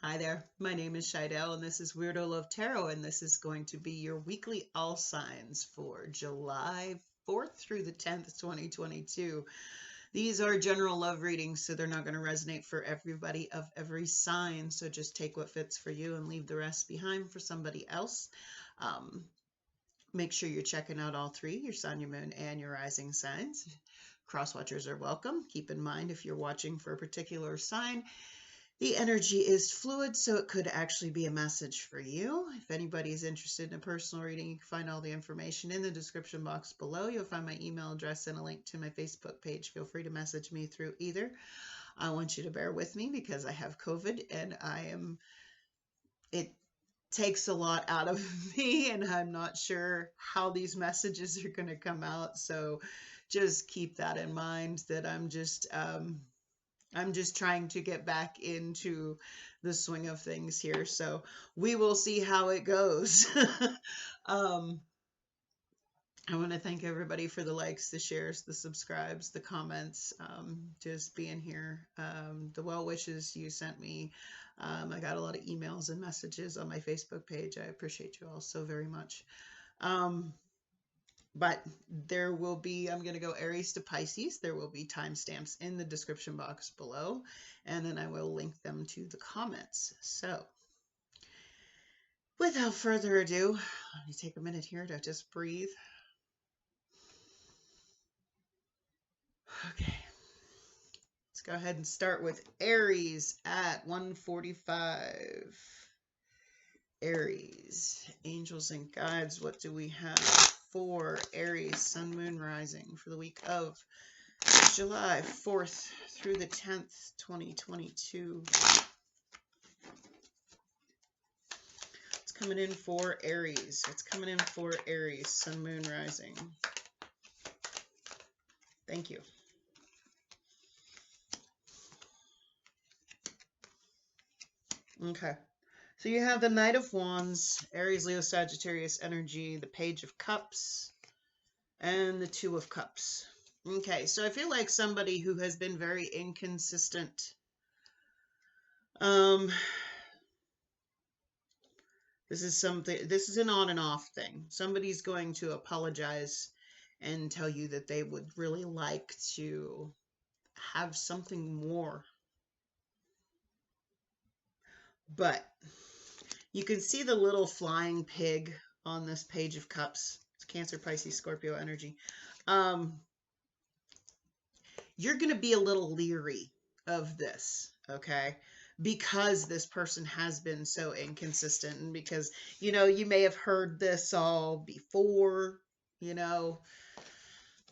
Hi there, my name is Scheidel and this is Weirdo Love Tarot, and this is going to be your weekly all signs for July 4th through the 10th, 2022. These are general love readings, so they're not going to resonate for everybody of every sign, so just take what fits for you and leave the rest behind for somebody else. Make sure you're checking out all three, your sun, your moon, and your rising signs. Cross-watchers are welcome. Keep in mind, if you're watching for a particular sign, the energy is fluid, so it could actually be a message for you. If anybody's interested in a personal reading, you can find all the information in the description box below. You'll find my email address and a link to my Facebook page. Feel free to message me through either. I want you to bear with me because I have COVID and it takes a lot out of me, and I'm not sure how these messages are going to come out. So just keep that in mind, that I'm just trying to get back into the swing of things here. So we will see how it goes. I want to thank everybody for the likes, the shares, the subscribes, the comments, just being here, the well wishes you sent me. I got a lot of emails and messages on my Facebook page. I appreciate you all so very much. But there will be, I'm going to go Aries to Pisces. There will be timestamps in the description box below, and then I will link them to the comments. So without further ado, let me take a minute here to just breathe. Okay. Let's go ahead and start with Aries at 1:45. Aries, angels and guides, what do we have for Aries, sun, moon, rising for the week of July 4th through the 10th, 2022? It's coming in for Aries. It's coming in for Aries, sun, moon, rising. Thank you. Okay. So you have the Knight of Wands, Aries, Leo, Sagittarius energy, the Page of Cups, and the Two of Cups. Okay, so I feel like somebody who has been very inconsistent. This is an on and off thing. Somebody's going to apologize and tell you that they would really like to have something more. But you can see the little flying pig on this Page of Cups. It's Cancer, Pisces, Scorpio energy. You're going to be a little leery of this, okay? Because this person has been so inconsistent, and because, you may have heard this all before,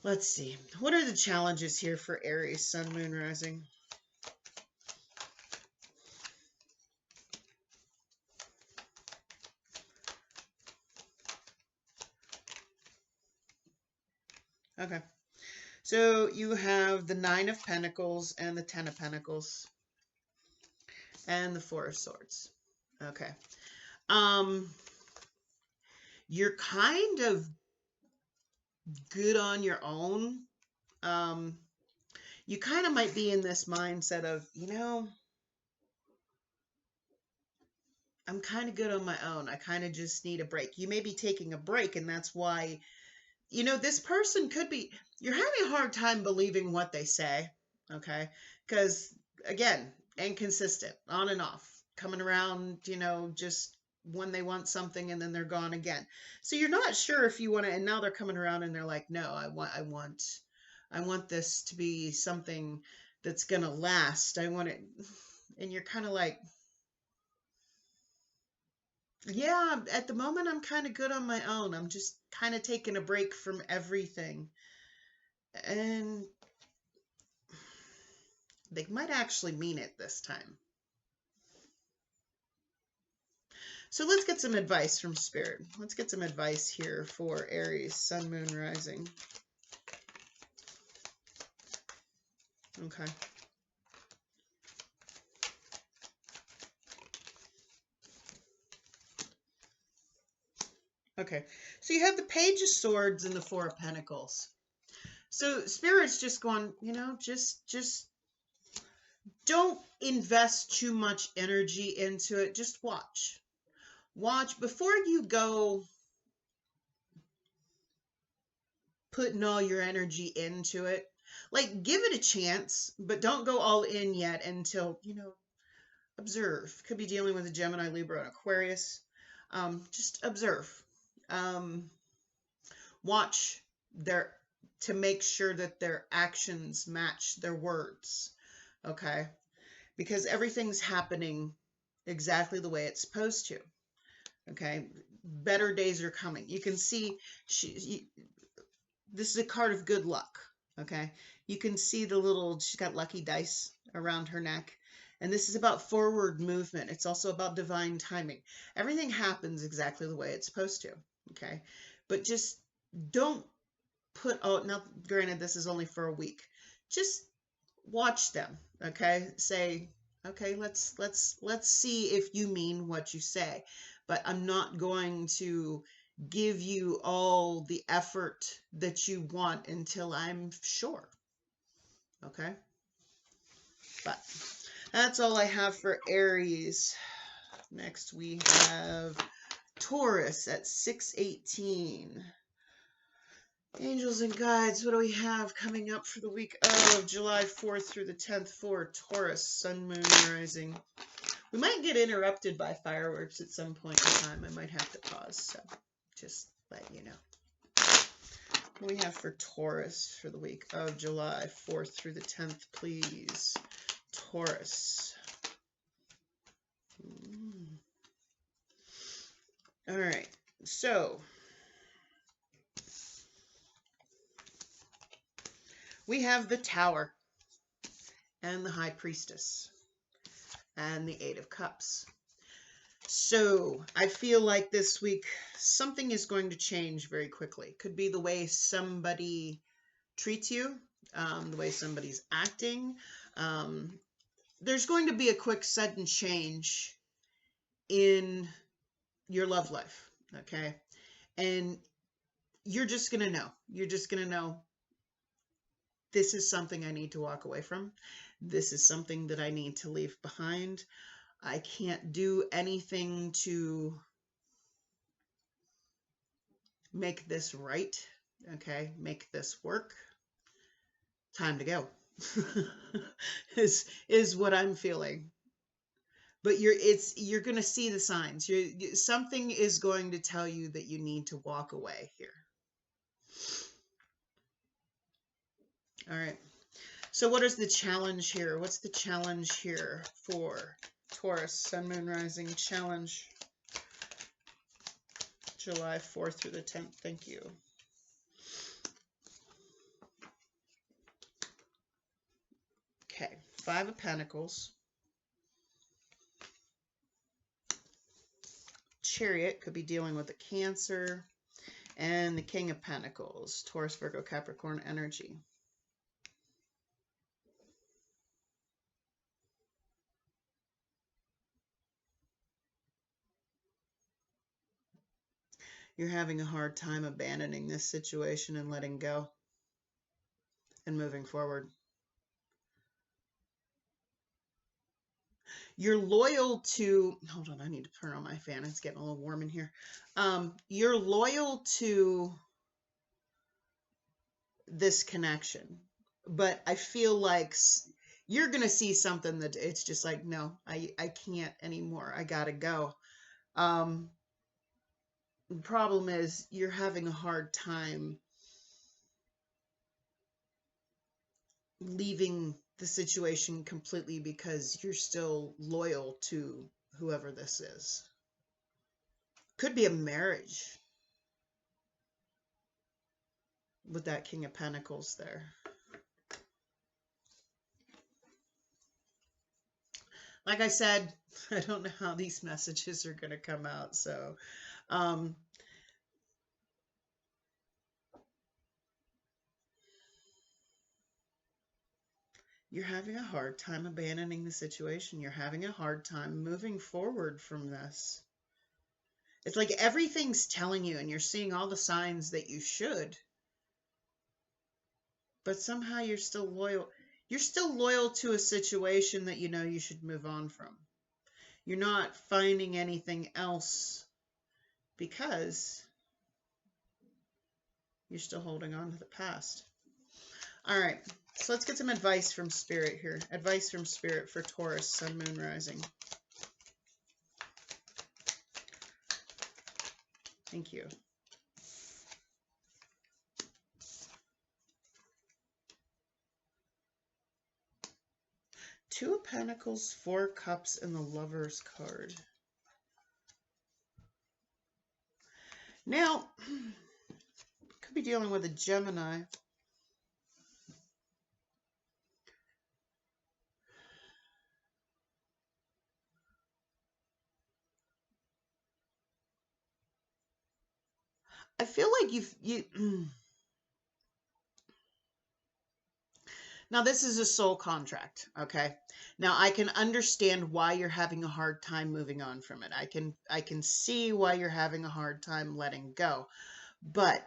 Let's see. What are the challenges here for Aries, sun, moon, rising? Okay. So you have the Nine of Pentacles and the Ten of Pentacles and the Four of Swords. Okay. You're kind of good on your own. You kind of might be in this mindset of, I'm kind of good on my own. I kind of just need a break. You may be taking a break, and that's why, this person could be, you're having a hard time believing what they say, okay? Because, again, inconsistent, on and off, coming around, just when they want something and then they're gone again. So you're not sure if you want to, and now they're coming around and they're like, no, I want this to be something that's going to last. I want it. And you're kind of like, yeah, at the moment, I'm kind of good on my own. I'm just kind of taking a break from everything. And they might actually mean it this time. So let's get some advice from Spirit. Let's get some advice here for Aries, sun, moon, rising. Okay. Okay, so you have the Page of Swords and the Four of Pentacles. So Spirit's just going, just don't invest too much energy into it. Just watch. Watch before you go putting all your energy into it. Like, give it a chance, but don't go all in yet until, observe. Could be dealing with a Gemini, Libra, and Aquarius. Just observe. Watch to make sure that their actions match their words. Okay? Because everything's happening exactly the way it's supposed to. Okay? Better days are coming. You can see this is a card of good luck. Okay? You can see she's got lucky dice around her neck. And this is about forward movement. It's also about divine timing. Everything happens exactly the way it's supposed to. Okay? But just don't now granted this is only for a week. Just watch them. Okay? Say, okay, let's see if you mean what you say. But I'm not going to give you all the effort that you want until I'm sure. Okay? But that's all I have for Aries. Next we have Taurus at 6:18. Angels and guides, what do we have coming up for the week of July 4th through the 10th for Taurus, Sun, Moon, Rising? We might get interrupted by fireworks at some point in time. I might have to pause, so just let you know. What do we have for Taurus for the week of July 4th through the 10th, please? Taurus. All right, so we have the Tower and the High Priestess and the Eight of Cups. So I feel like this week something is going to change very quickly. Could be the way somebody treats you, the way somebody's acting. There's going to be a quick, sudden change in your love life, okay? And you're just going to know. You're just going to know, this is something I need to walk away from. This is something that I need to leave behind. I can't do anything to make this right, okay? Make this work. Time to go. is what I'm feeling. But you're going to see the signs. Something is going to tell you that you need to walk away here. All right. So what is the challenge here? What's the challenge here for Taurus, Sun, Moon, Rising challenge? July 4th through the 10th. Thank you. Okay. 5 of Pentacles. Chariot could be dealing with a Cancer. And the King of Pentacles. Taurus, Virgo, Capricorn energy. You're having a hard time abandoning this situation and letting go and moving forward. You're loyal to, hold on, I need to turn on my fan. It's getting a little warm in here. You're loyal to this connection, but I feel like you're going to see something that it's just like, no, I can't anymore. I got to go. The problem is you're having a hard time leaving the situation completely because you're still loyal to whoever this is. Could be a marriage with that King of Pentacles there. Like I said, I don't know how these messages are going to come out, so you're having a hard time abandoning the situation. You're having a hard time moving forward from this. It's like everything's telling you, and you're seeing all the signs that you should, but somehow you're still loyal. You're still loyal to a situation that you know you should move on from. You're not finding anything else because you're still holding on to the past. All right, so let's get some advice from Spirit here. Advice from Spirit for Taurus, Sun, Moon, Rising. Thank you. Two of Pentacles, Four Cups, and the Lover's card. Now, could be dealing with a Gemini. I feel like now this is a soul contract, okay? Now I can understand why you're having a hard time moving on from it. I can see why you're having a hard time letting go. But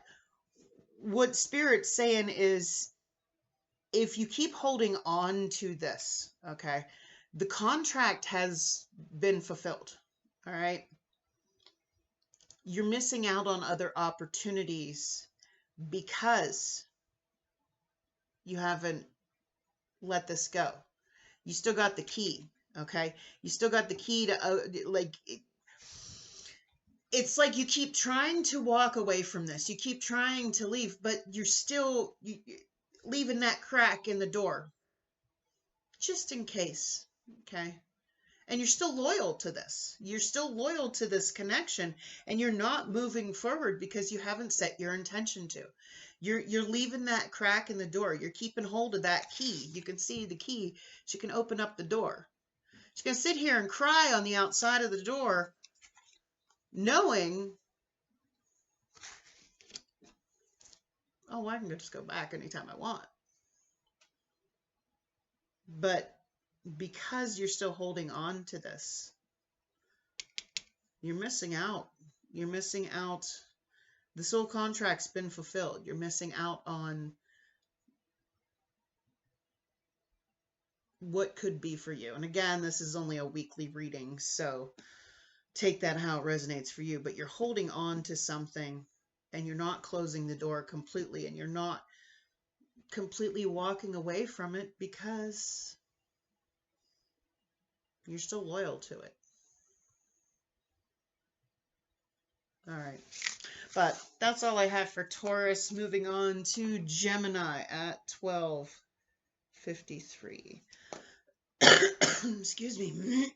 what Spirit's saying is, if you keep holding on to this, okay, the contract has been fulfilled, all right? You're missing out on other opportunities because you haven't let this go. You still got the key, okay? You still got the key to, it's like you keep trying to walk away from this. You keep trying to leave, but you're still leaving that crack in the door just in case, okay? And you're still loyal to this. You're still loyal to this connection, and you're not moving forward because you haven't set your intention to. You're leaving that crack in the door. You're keeping hold of that key. You can see the key. She can open up the door. She's going to sit here and cry on the outside of the door, knowing, oh, I can just go back anytime I want. But because you're still holding on to this, you're missing out. You're missing out. The soul contract's been fulfilled. You're missing out on what could be for you. And again, this is only a weekly reading, so take that how it resonates for you. But you're holding on to something, and you're not closing the door completely, and you're not completely walking away from it because you're still loyal to it. All right. But that's all I have for Taurus. Moving on to Gemini at 12:53. Excuse me.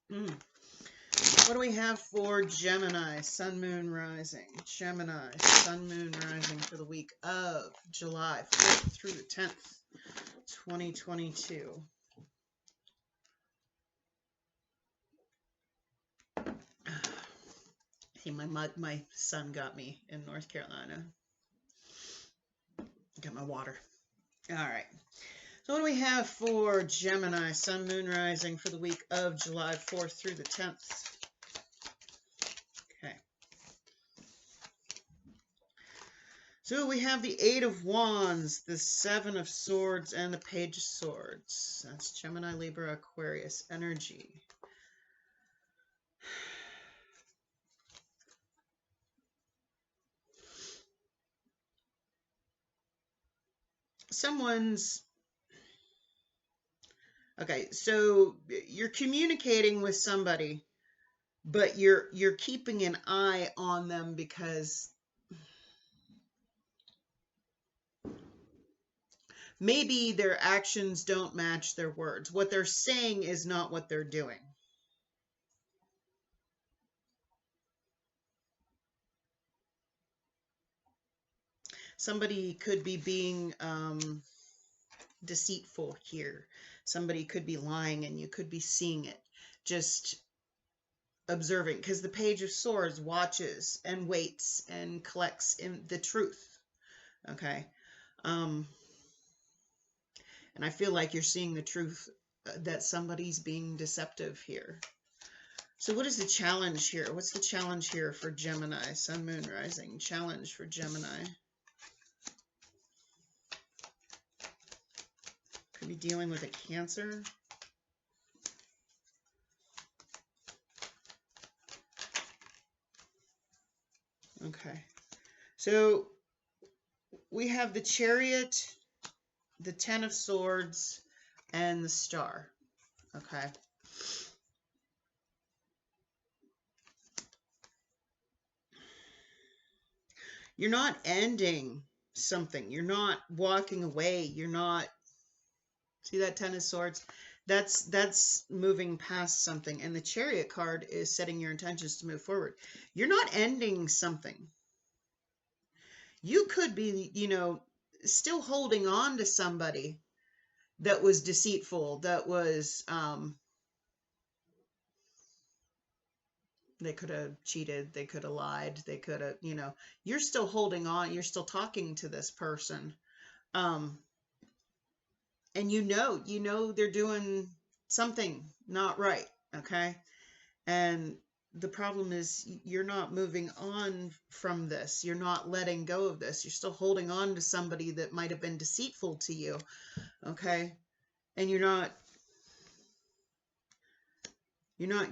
What do we have for Gemini, Sun, Moon, Rising? Gemini, Sun, Moon, Rising for the week of July 4th through the 10th, 2022. Hey, my son got me in North Carolina. Got my water. All right. So what do we have for Gemini, Sun, Moon, Rising for the week of July 4th through the 10th? Okay. So we have the Eight of Wands, the Seven of Swords, and the Page of Swords. That's Gemini, Libra, Aquarius energy. Okay, so you're communicating with somebody, but you're keeping an eye on them because maybe their actions don't match their words. What they're saying is not what they're doing. Somebody could be being deceitful here. Somebody could be lying and you could be seeing it. Just observing, because the Page of Swords watches and waits and collects in the truth. Okay. And I feel like you're seeing the truth that somebody's being deceptive here. So what is the challenge here? What's the challenge here for Gemini, Sun, Moon, Rising? Challenge for Gemini. Could be dealing with a Cancer. Okay. So we have the Chariot, the Ten of Swords, and the Star. Okay. You're not ending something. You're not walking away. You're not, see that Ten of Swords? That's moving past something. And the Chariot card is setting your intentions to move forward. You're not ending something. You could be, you know, still holding on to somebody that was deceitful, that was, they could have cheated, they could have lied, they could have, you know, you're still holding on, you're still talking to this person. And you know they're doing something not right, okay? And the problem is you're not moving on from this. You're not letting go of this. You're still holding on to somebody that might have been deceitful to you, okay? And you're not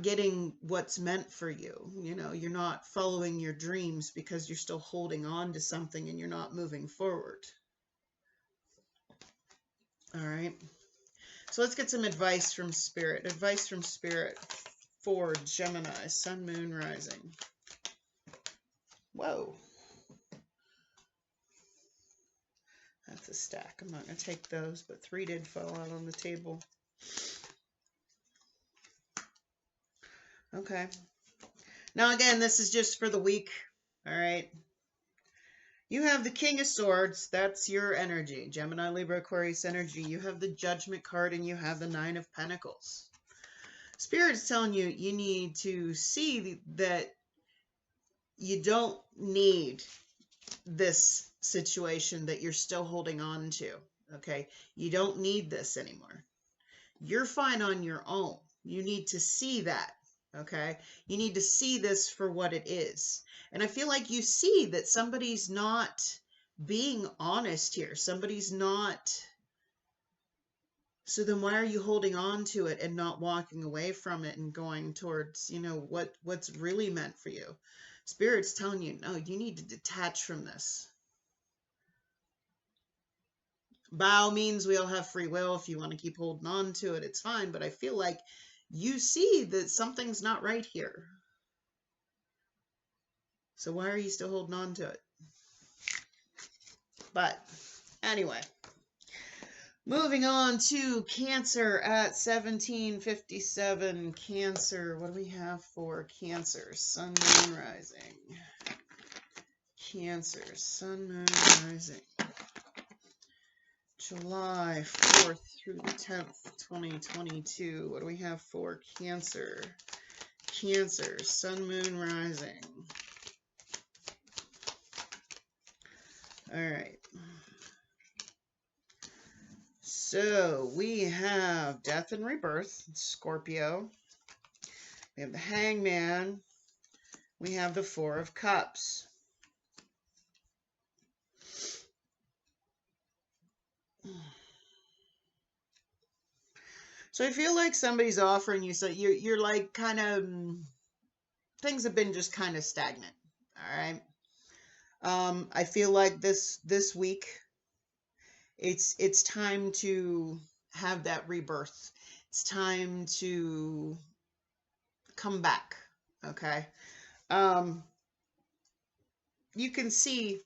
getting what's meant for you. You know, you're not following your dreams because you're still holding on to something and you're not moving forward. All right. So let's get some advice from Spirit. Advice from Spirit for Gemini, Sun, Moon, Rising. Whoa. That's a stack. I'm not going to take those, but 3 did fall out on the table. Okay. Now, again, this is just for the week. All right. You have the King of Swords. That's your energy. Gemini, Libra, Aquarius energy. You have the Judgment card and you have the 9 of Pentacles. Spirit's telling you, you need to see that you don't need this situation that you're still holding on to. Okay. You don't need this anymore. You're fine on your own. You need to see that. Okay. You need to see this for what it is. And I feel like you see that somebody's not being honest here. Somebody's not. So then why are you holding on to it and not walking away from it and going towards, you know, what's really meant for you? Spirit's telling you, no, you need to detach from this. By all means, we all have free will. If you want to keep holding on to it, it's fine. But I feel like you see that something's not right here. So why are you still holding on to it? But anyway, moving on to Cancer at 1757. Cancer, what do we have for Cancer? Sun, Moon, Rising. Cancer, Sun, Moon, Rising. July 4th through the 10th, 2022. What do we have for Cancer? Cancer, Sun, Moon, Rising. All right. So we have Death and Rebirth, Scorpio. We have the Hangman. We have the Four of Cups. So I feel like somebody's offering you, so you're like kind of, things have been just kind of stagnant. All right. I feel like this week, it's time to have that rebirth. It's time to come back. Okay. You can see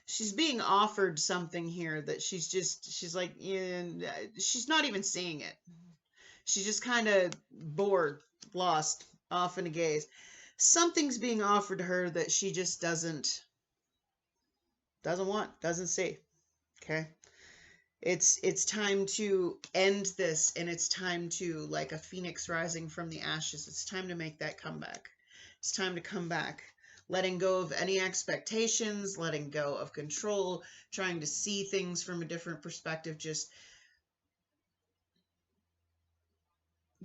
she's being offered something here that she's like, she's not even seeing it. She's just kind of bored, lost, off in a gaze. Something's being offered to her that she just doesn't want, doesn't see. Okay. It's time to end this, and it's time to, like a phoenix rising from the ashes, it's time to make that comeback. It's time to come back. Letting go of any expectations, letting go of control, trying to see things from a different perspective, just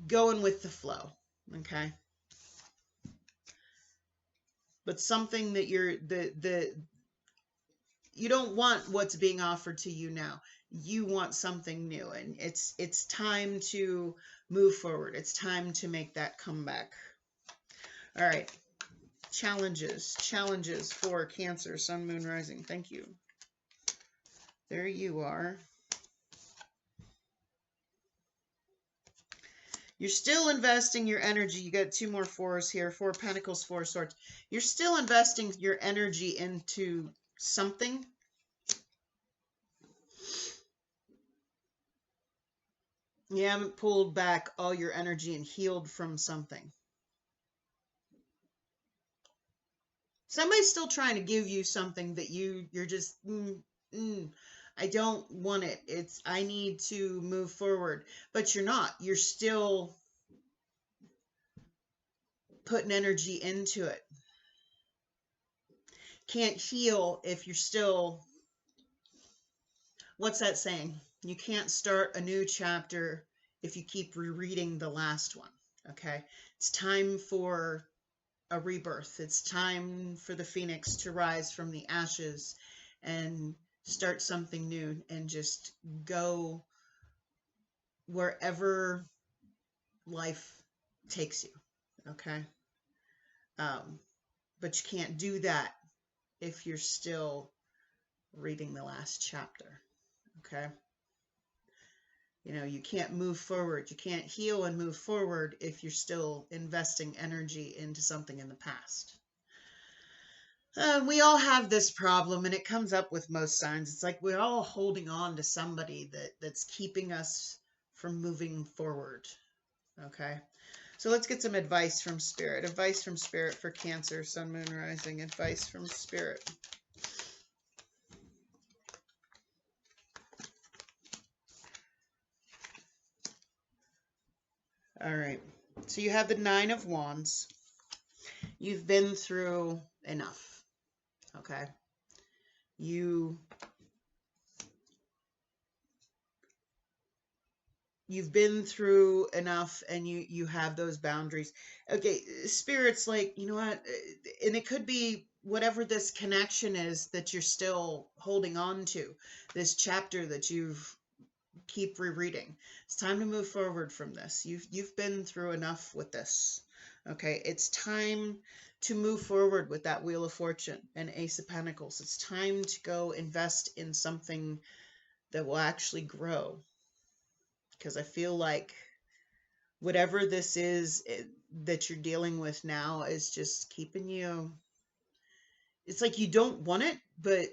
going with the flow, okay? But something that you don't want what's being offered to you now. You want something new, and it's time to move forward. It's time to make that comeback. All right. Challenges for Cancer, Sun, Moon, Rising. Thank you. There you are. You're still investing your energy. You got 2 more 4s here. 4 of Pentacles, 4 of Swords. You're still investing your energy into something. You haven't pulled back all your energy and healed from something. Somebody's still trying to give you something that you're just, I don't want it. I need to move forward. But you're not. You're still putting energy into it. Can't heal if you're still, what's that saying? You can't start a new chapter if you keep rereading the last one. Okay? It's time for a rebirth. It's time for the phoenix to rise from the ashes and start something new and just go wherever life takes you. Okay? But you can't do that if you're still reading the last chapter. Okay? You can't move forward. You can't heal and move forward if you're still investing energy into something in the past. We all have this problem, and it comes up with most signs. It's like we're all holding on to somebody that's keeping us from moving forward. Okay? So let's get some advice from Spirit. Advice from Spirit for Cancer, Sun, Moon, Rising. Advice from Spirit. All right. So you have the 9 of Wands. You've been through enough. Okay? You've been through enough, and you have those boundaries. Okay, Spirit's like, you know what? And it could be whatever this connection is that you're still holding on to, this chapter that you've keep rereading. It's time to move forward from this. You've been through enough with this. Okay, it's time to move forward with that Wheel of Fortune and Ace of Pentacles. It's time to go invest in something that will actually grow. Because I feel like whatever this is that you're dealing with now is just keeping you, it's like you don't want it, but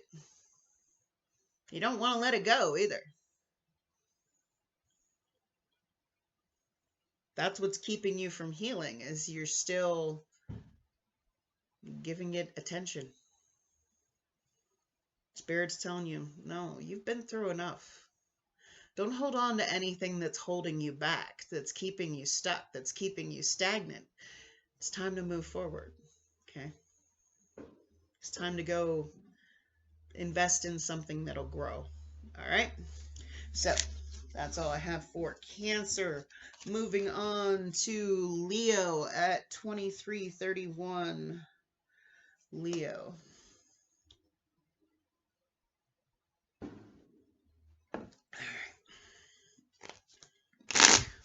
you don't want to let it go either. That's what's keeping you from healing, is you're still giving it attention. Spirit's telling you, no, you've been through enough. Don't hold on to anything that's holding you back, that's keeping you stuck, that's keeping you stagnant. It's time to move forward, okay? It's time to go invest in something that'll grow, all right? So that's all I have for Cancer. Moving on to Leo at 2331. Leo.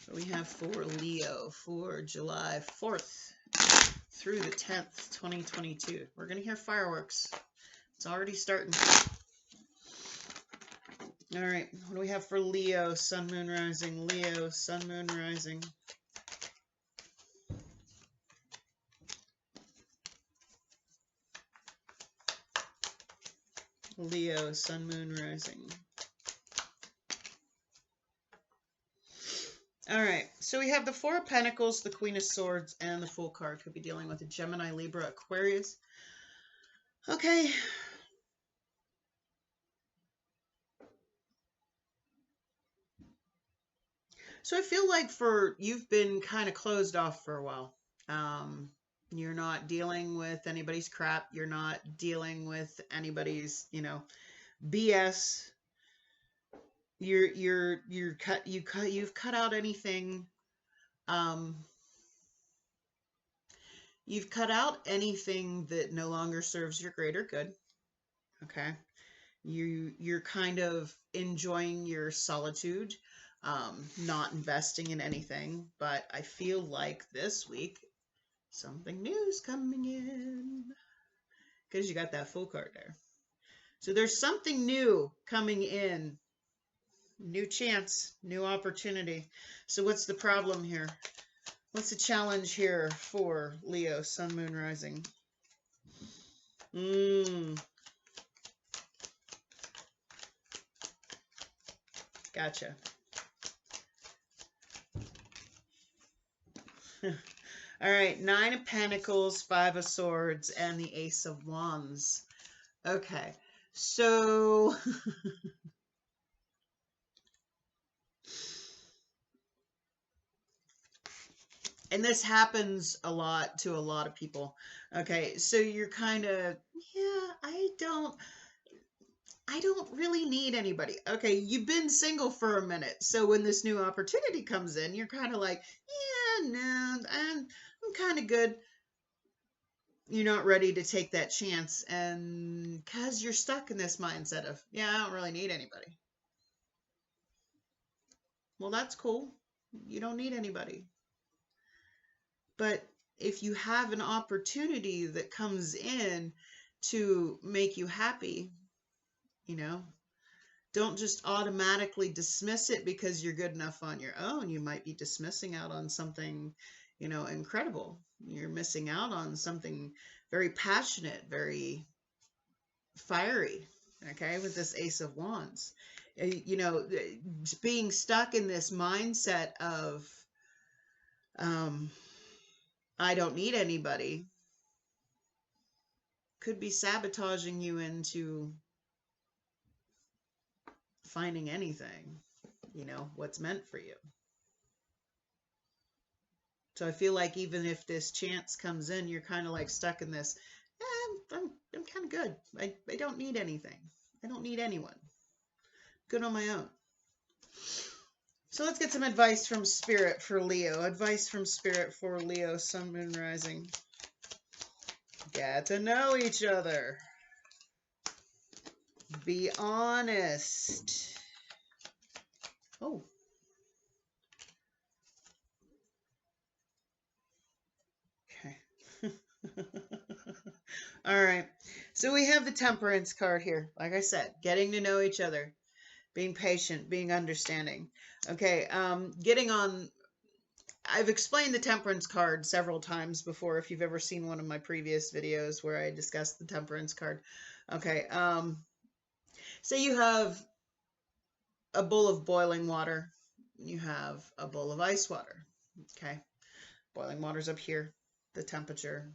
What do we have for Leo for July 4th through the 10th, 2022? We're going to hear fireworks. It's already starting. All right. What do we have for Leo, Sun, Moon, Rising? Leo, Sun, Moon, Rising. Leo, Sun, Moon, Rising. All right, so we have the 4 of Pentacles, the Queen of Swords, and the Fool card. Could be dealing with a Gemini, Libra, Aquarius. Okay. So I feel like you've been kind of closed off for a while. You're not dealing with anybody's crap. You're not dealing with anybody's, BS. You've cut out anything. You've cut out anything that no longer serves your greater good. Okay. You're kind of enjoying your solitude, not investing in anything. But I feel like this week something new is coming in because you got that Fool card there. So there's something new coming in. New chance, new opportunity. So what's the problem here? What's the challenge here for Leo, Sun, Moon, Rising? Gotcha. All right, Nine of Pentacles, Five of Swords, and the Ace of Wands. Okay, so and this happens a lot to a lot of people. Okay, so you're kind of, yeah, I don't really need anybody. Okay, you've been single for a minute. So when this new opportunity comes in, you're kind of like, yeah, no, I'm kind of good. You're not ready to take that chance. And because you're stuck in this mindset of, yeah, I don't really need anybody. Well, that's cool. You don't need anybody. But if you have an opportunity that comes in to make you happy, you know, don't just automatically dismiss it because you're good enough on your own. You might be dismissing out on something, you know, incredible. You're missing out on something very passionate, very fiery, okay, with this Ace of Wands. You know, being stuck in this mindset of, I don't need anybody, could be sabotaging you into finding anything, you know, what's meant for you. So I feel like even if this chance comes in, you're kind of like stuck in this, I'm kind of good. I don't need anything. I don't need anyone. Good on my own. So let's get some advice from Spirit for Leo. Advice from Spirit for Leo, Sun, Moon, Rising. Get to know each other. Be honest. Oh. Okay. All right. So we have the Temperance card here. Like I said, getting to know each other, being patient, being understanding. Okay. Getting on. I've explained the Temperance card several times before. If you've ever seen one of my previous videos where I discussed the Temperance card. Okay. So you have a bowl of boiling water. You have a bowl of ice water. Okay. Boiling water's up here, the temperature.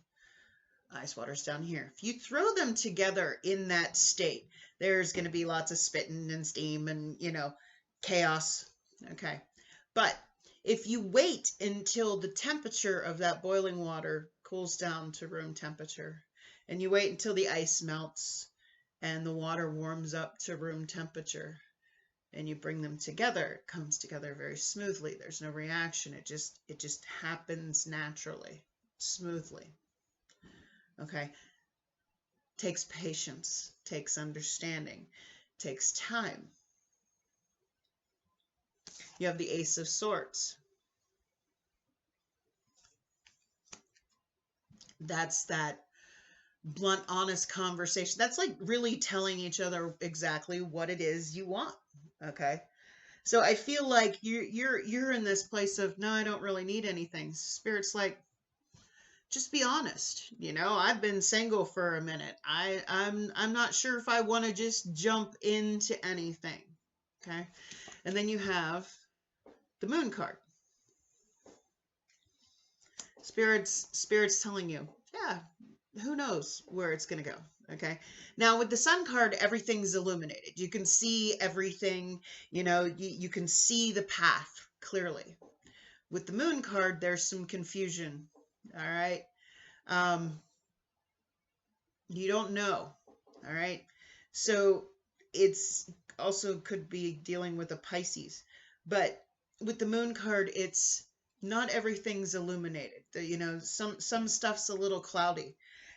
Ice water's down here. If you throw them together in that state, there's going to be lots of spitting and steam and, you know, chaos. Okay. But if you wait until the temperature of that boiling water cools down to room temperature, and you wait until the ice melts and the water warms up to room temperature, and you bring them together, it comes together very smoothly. There's no reaction. It just happens naturally, smoothly. Okay. Takes patience, takes understanding, takes time. You have the Ace of Swords. That's that blunt, honest conversation. That's like really telling each other exactly what it is you want. Okay. So I feel like you're in this place of, no, I don't really need anything. Spirit's like, just be honest. You know, I've been single for a minute. I'm not sure if I want to just jump into anything. Okay. And then you have the Moon card. Spirit's telling you, yeah, who knows where it's going to go. Okay. Now with the Sun card, everything's illuminated. You can see everything, you know, you can see the path clearly. With the Moon card, there's some confusion. All right. You don't know. All right. So it's also could be dealing with a Pisces, but with the Moon card, it's not everything's illuminated. You know, some stuff's a little cloudy.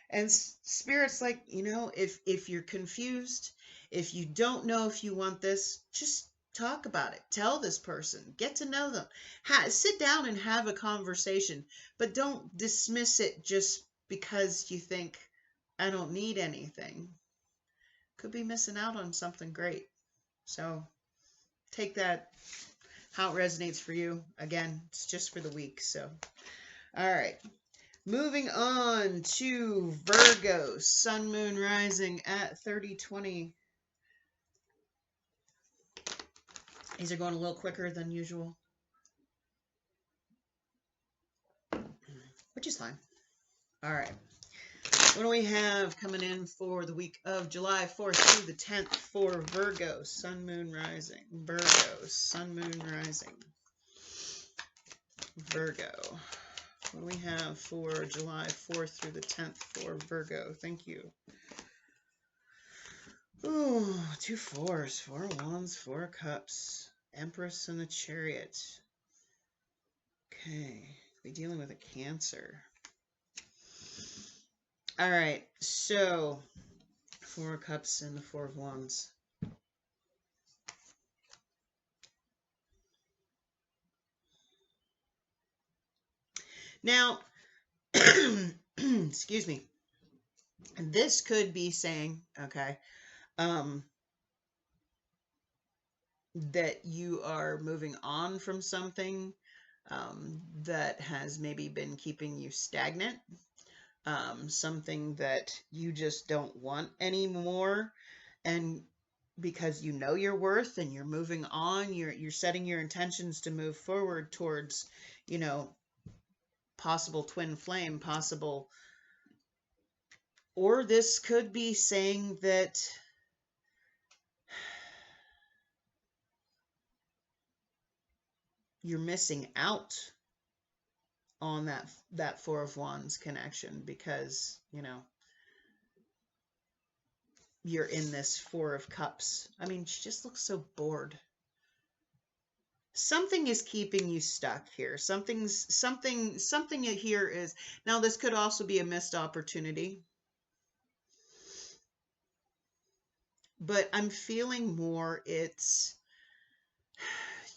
And Spirit's like, you know, if you're confused, If you don't know if you want this, just talk about it. Tell this person. Get to know them. Sit down and have a conversation, but don't dismiss it just because you think, I don't need anything. Could be missing out on something great. So take that how it resonates for you. Again, it's just for the week. So, all right. Moving on to Virgo, Sun, Moon, Rising at 3020. These are going a little quicker than usual, which is fine. All right. What do we have coming in for the week of July 4th through the 10th for Virgo, Sun, Moon, Rising? Virgo, Sun, Moon, Rising. Virgo. What do we have for July 4th through the 10th for Virgo? Thank you. Ooh, 2 fours, 4 wands, 4 cups. Empress and the Chariot. Okay. We're dealing with a Cancer. All right. So, 4 cups and the 4 of wands. Now, excuse me. This could be saying, okay, that you are moving on from something that has maybe been keeping you stagnant, something that you just don't want anymore, and because you know your worth and you're moving on, you're setting your intentions to move forward towards, you know, possible twin flame, possible, or this could be saying that you're missing out on that 4 of wands connection because, you know, you're in this 4 of cups. I mean, she just looks so bored. Something is keeping you stuck here. Something here is, now this could also be a missed opportunity, but I'm feeling more it's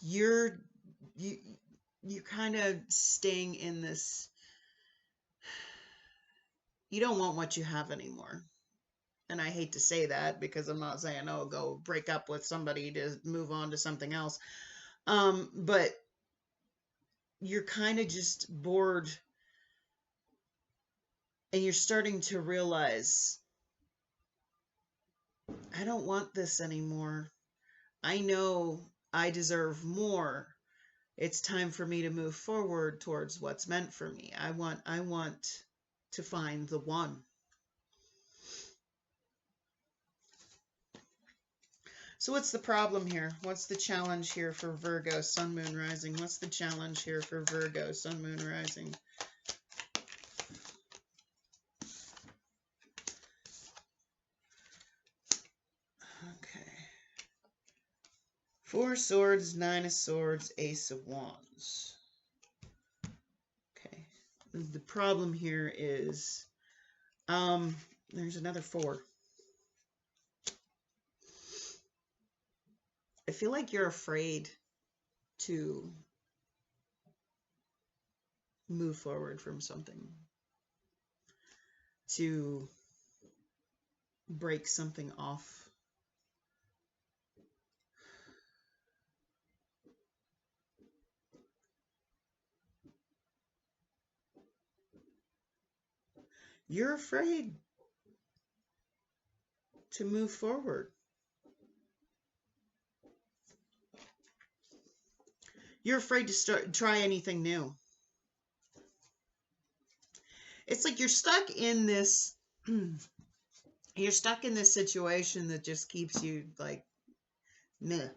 you're kind of staying in this, you don't want what you have anymore. And I hate to say that because I'm not saying, oh, go break up with somebody to move on to something else. But you're kind of just bored and you're starting to realize, I don't want this anymore. I know I deserve more. It's time for me to move forward towards what's meant for me. I want to find the one. So what's the problem here? What's the challenge here for Virgo, Sun, Moon, Rising? What's the challenge here for Virgo, Sun, Moon, Rising? Okay. 4 swords, 9 of swords, Ace of wands. Okay. The problem here is, there's another 4. I feel like you're afraid to move forward from something, to break something off. You're afraid to move forward. You're afraid to try anything new. It's like you're stuck in this, you're stuck in this situation that just keeps you like, meh.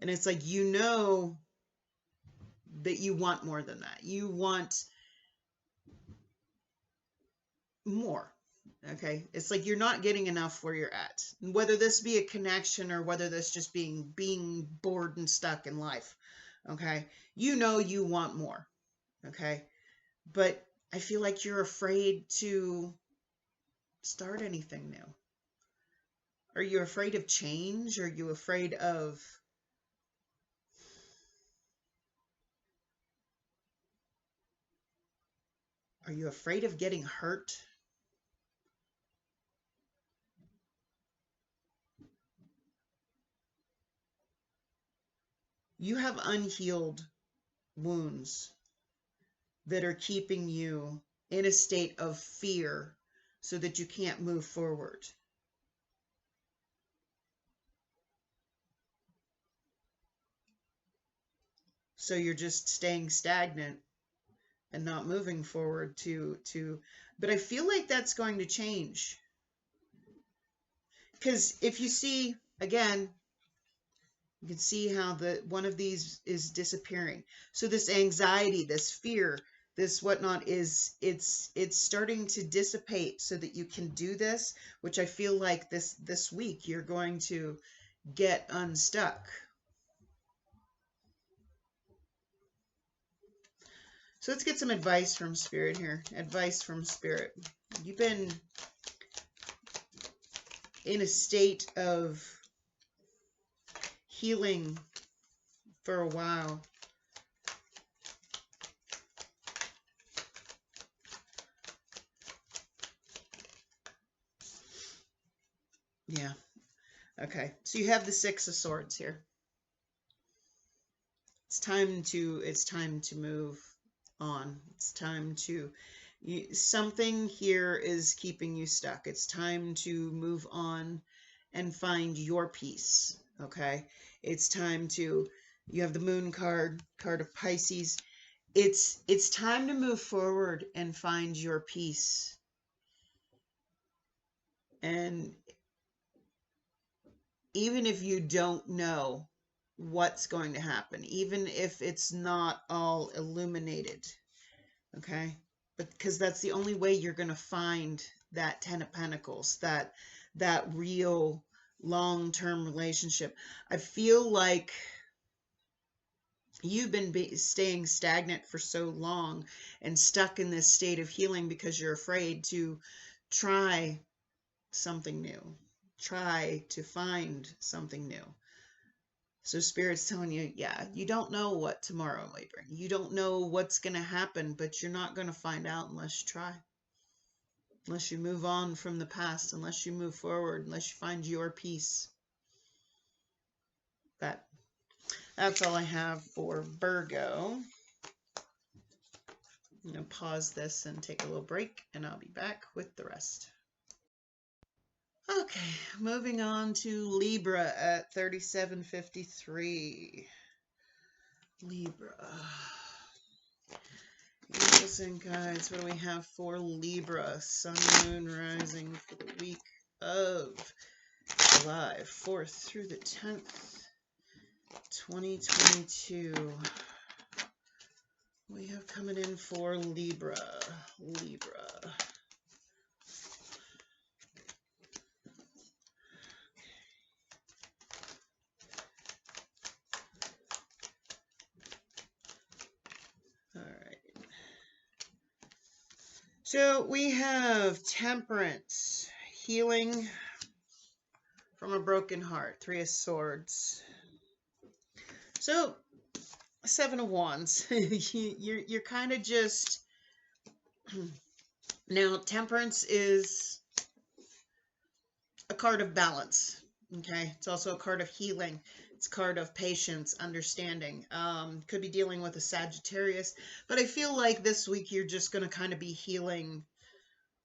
And it's like, you know that you want more than that. You want more. Okay. It's like you're not getting enough where you're at. Whether this be a connection or whether this just being bored and stuck in life. Okay. You know you want more. Okay. But I feel like you're afraid to start anything new. Are you afraid of change? Are you afraid of... Are you afraid of getting hurt? You have unhealed wounds that are keeping you in a state of fear so that you can't move forward. So you're just staying stagnant and not moving forward but I feel like that's going to change. Because if you see, again, you can see how one of these is disappearing. So this anxiety, this fear, this whatnot it's starting to dissipate so that you can do this, which I feel like this week you're going to get unstuck. So let's get some advice from Spirit here. Advice from Spirit. You've been in a state of healing for a while. Yeah. Okay. So you have the Six of Swords here. It's time to move on. It's time to... something here is keeping you stuck. It's time to move on and find your peace. Okay? It's time to... You have the Moon card of Pisces. It's time to move forward and find your peace. And even if you don't know what's going to happen, even if it's not all illuminated, okay? But because that's the only way you're going to find that Ten of Pentacles, that real long-term relationship. I feel like you've been staying stagnant for so long and stuck in this state of healing because you're afraid to try something new. Try to find something new. So Spirit's telling you, yeah, you don't know what tomorrow may bring. You don't know what's going to happen, but you're not going to find out unless you try. Unless you move on from the past, unless you move forward, unless you find your peace. That's all I have for Virgo. I'm going to pause this and take a little break, and I'll be back with the rest. Okay, moving on to Libra at 3753. Libra. Angels and guides, what do we have for Libra? Sun, Moon, Rising for the week of July 4th through the 10th, 2022. We have coming in for Libra. So we have Temperance, healing from a broken heart, Three of Swords. So, Seven of Wands, you're kind of just... Now, Temperance is a card of balance, okay? It's also a card of healing. It's a card of patience, understanding. Could be dealing with a Sagittarius, but I feel like this week you're just going to kind of be healing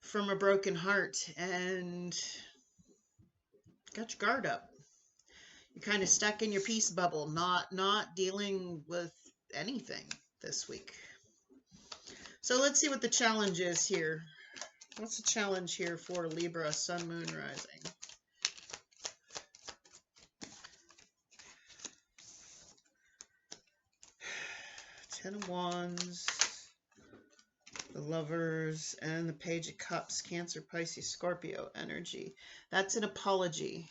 from a broken heart and got your guard up. You're kind of stuck in your peace bubble, not dealing with anything this week. So let's see what the challenge is here. What's the challenge here for Libra, Sun, Moon, Rising? Ten of Wands, the Lovers, and the Page of Cups, Cancer, Pisces, Scorpio energy. That's an apology.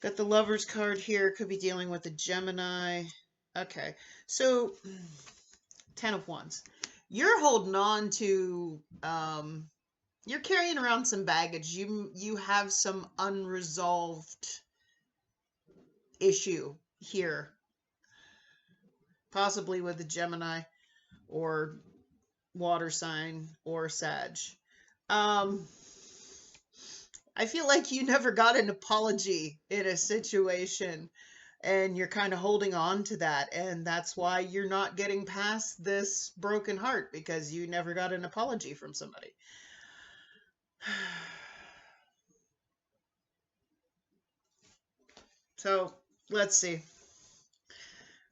Got the Lovers card here. Could be dealing with a Gemini. Okay, so Ten of Wands. You're holding on to You're carrying around some baggage. You have some unresolved issue here, possibly with a Gemini or water sign or Sag. Um, I feel like you never got an apology in a situation, and you're kind of holding on to that, and that's why you're not getting past this broken heart, because you never got an apology from somebody. So let's see.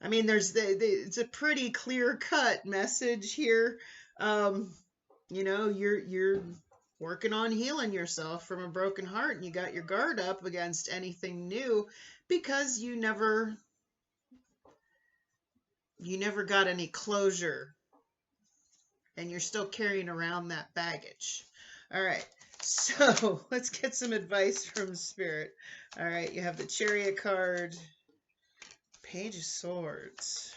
I mean, it's a pretty clear cut message here. You know, you're working on healing yourself from a broken heart, and you got your guard up against anything new because you never got any closure, and you're still carrying around that baggage. All right. So let's get some advice from Spirit. All right, you have the Chariot card, Page of Swords,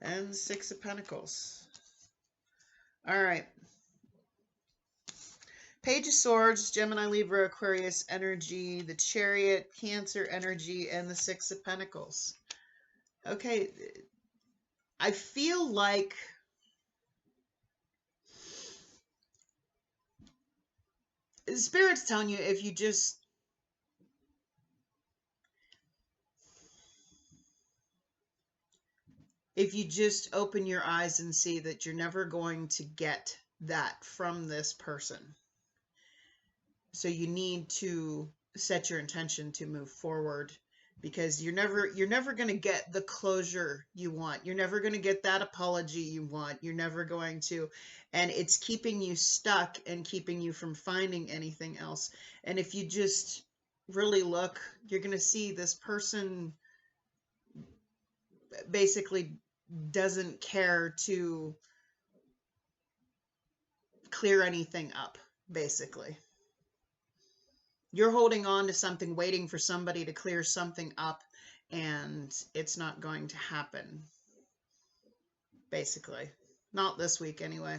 and Six of Pentacles. All right. Page of Swords, Gemini, Libra, Aquarius energy, the Chariot, Cancer energy, and the Six of Pentacles. Okay. I feel like Spirit's telling you, if you just open your eyes and see that you're never going to get that from this person. So you need to set your intention to move forward, because you're never going to get the closure you want. You're never going to get that apology you want. You're never going to, and it's keeping you stuck and keeping you from finding anything else. And if you just really look, you're going to see this person basically doesn't care to clear anything up, basically. You're holding on to something, waiting for somebody to clear something up, and it's not going to happen, basically. Not this week, anyway.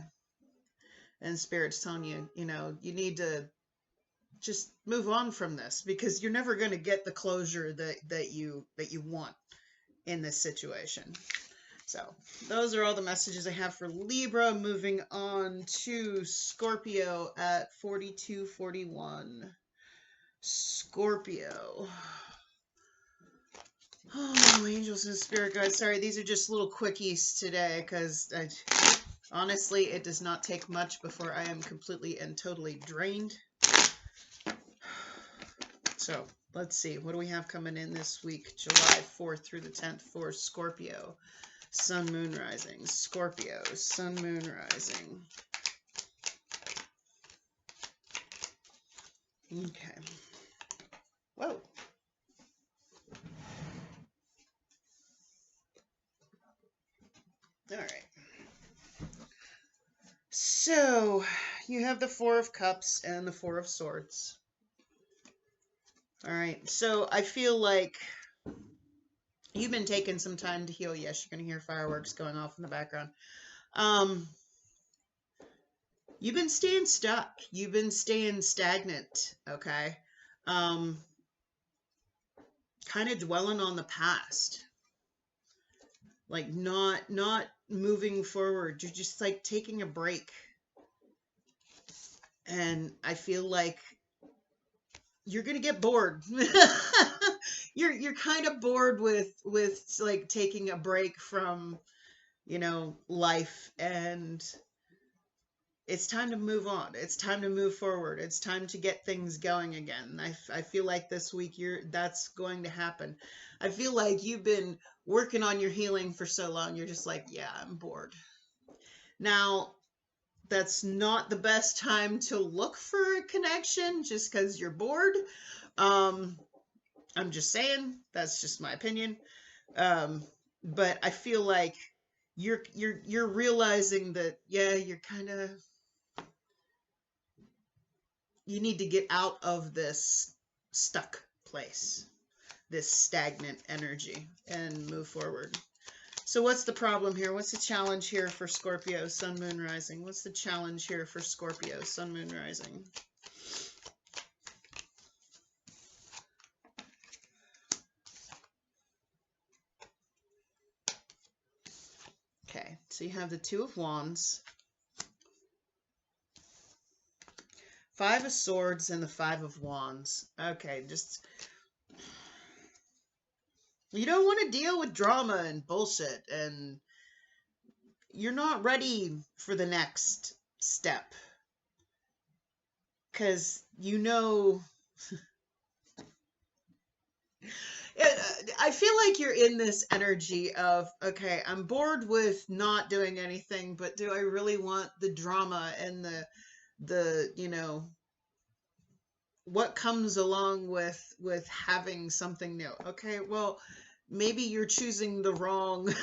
And Spirit's telling you, you know, you need to just move on from this, because you're never going to get the closure that you want in this situation. So those are all the messages I have for Libra. Moving on to Scorpio at 4241. Scorpio. Oh, angels and spirit guides. Sorry, these are just little quickies today, because honestly, it does not take much before I am completely and totally drained. So let's see. What do we have coming in this week? July 4th through the 10th for Scorpio. Sun, Moon, Rising. Scorpio. Sun, Moon, Rising. Okay. Whoa. All right. So you have the Four of Cups and the Four of Swords. All right. So I feel like you've been taking some time to heal. Yes, you're going to hear fireworks going off in the background. You've been staying stuck. You've been staying stagnant. Okay. Kind of dwelling on the past, like not moving forward. You're just like taking a break, and I feel like you're gonna get bored. You're kind of bored with like taking a break from, you know, life, and it's time to move on. It's time to move forward. It's time to get things going again. I feel like this week that's going to happen. I feel like you've been working on your healing for so long. You're just like, yeah, I'm bored. Now, that's not the best time to look for a connection just because you're bored. I'm just saying, that's just my opinion. But I feel like you're realizing that, yeah, you're kind of, you need to get out of this stuck place, this stagnant energy, and move forward. So what's the problem here? What's the challenge here for Scorpio, Sun, Moon, Rising? What's the challenge here for Scorpio, Sun, Moon, Rising? Okay, so you have the Two of Wands, Five of Swords, and the Five of Wands. Okay, just... You don't want to deal with drama and bullshit, and you're not ready for the next step. Because you know... I feel like you're in this energy of, okay, I'm bored with not doing anything, but do I really want the drama and the you know, what comes along with having something new? Okay, well, maybe you're choosing the wrong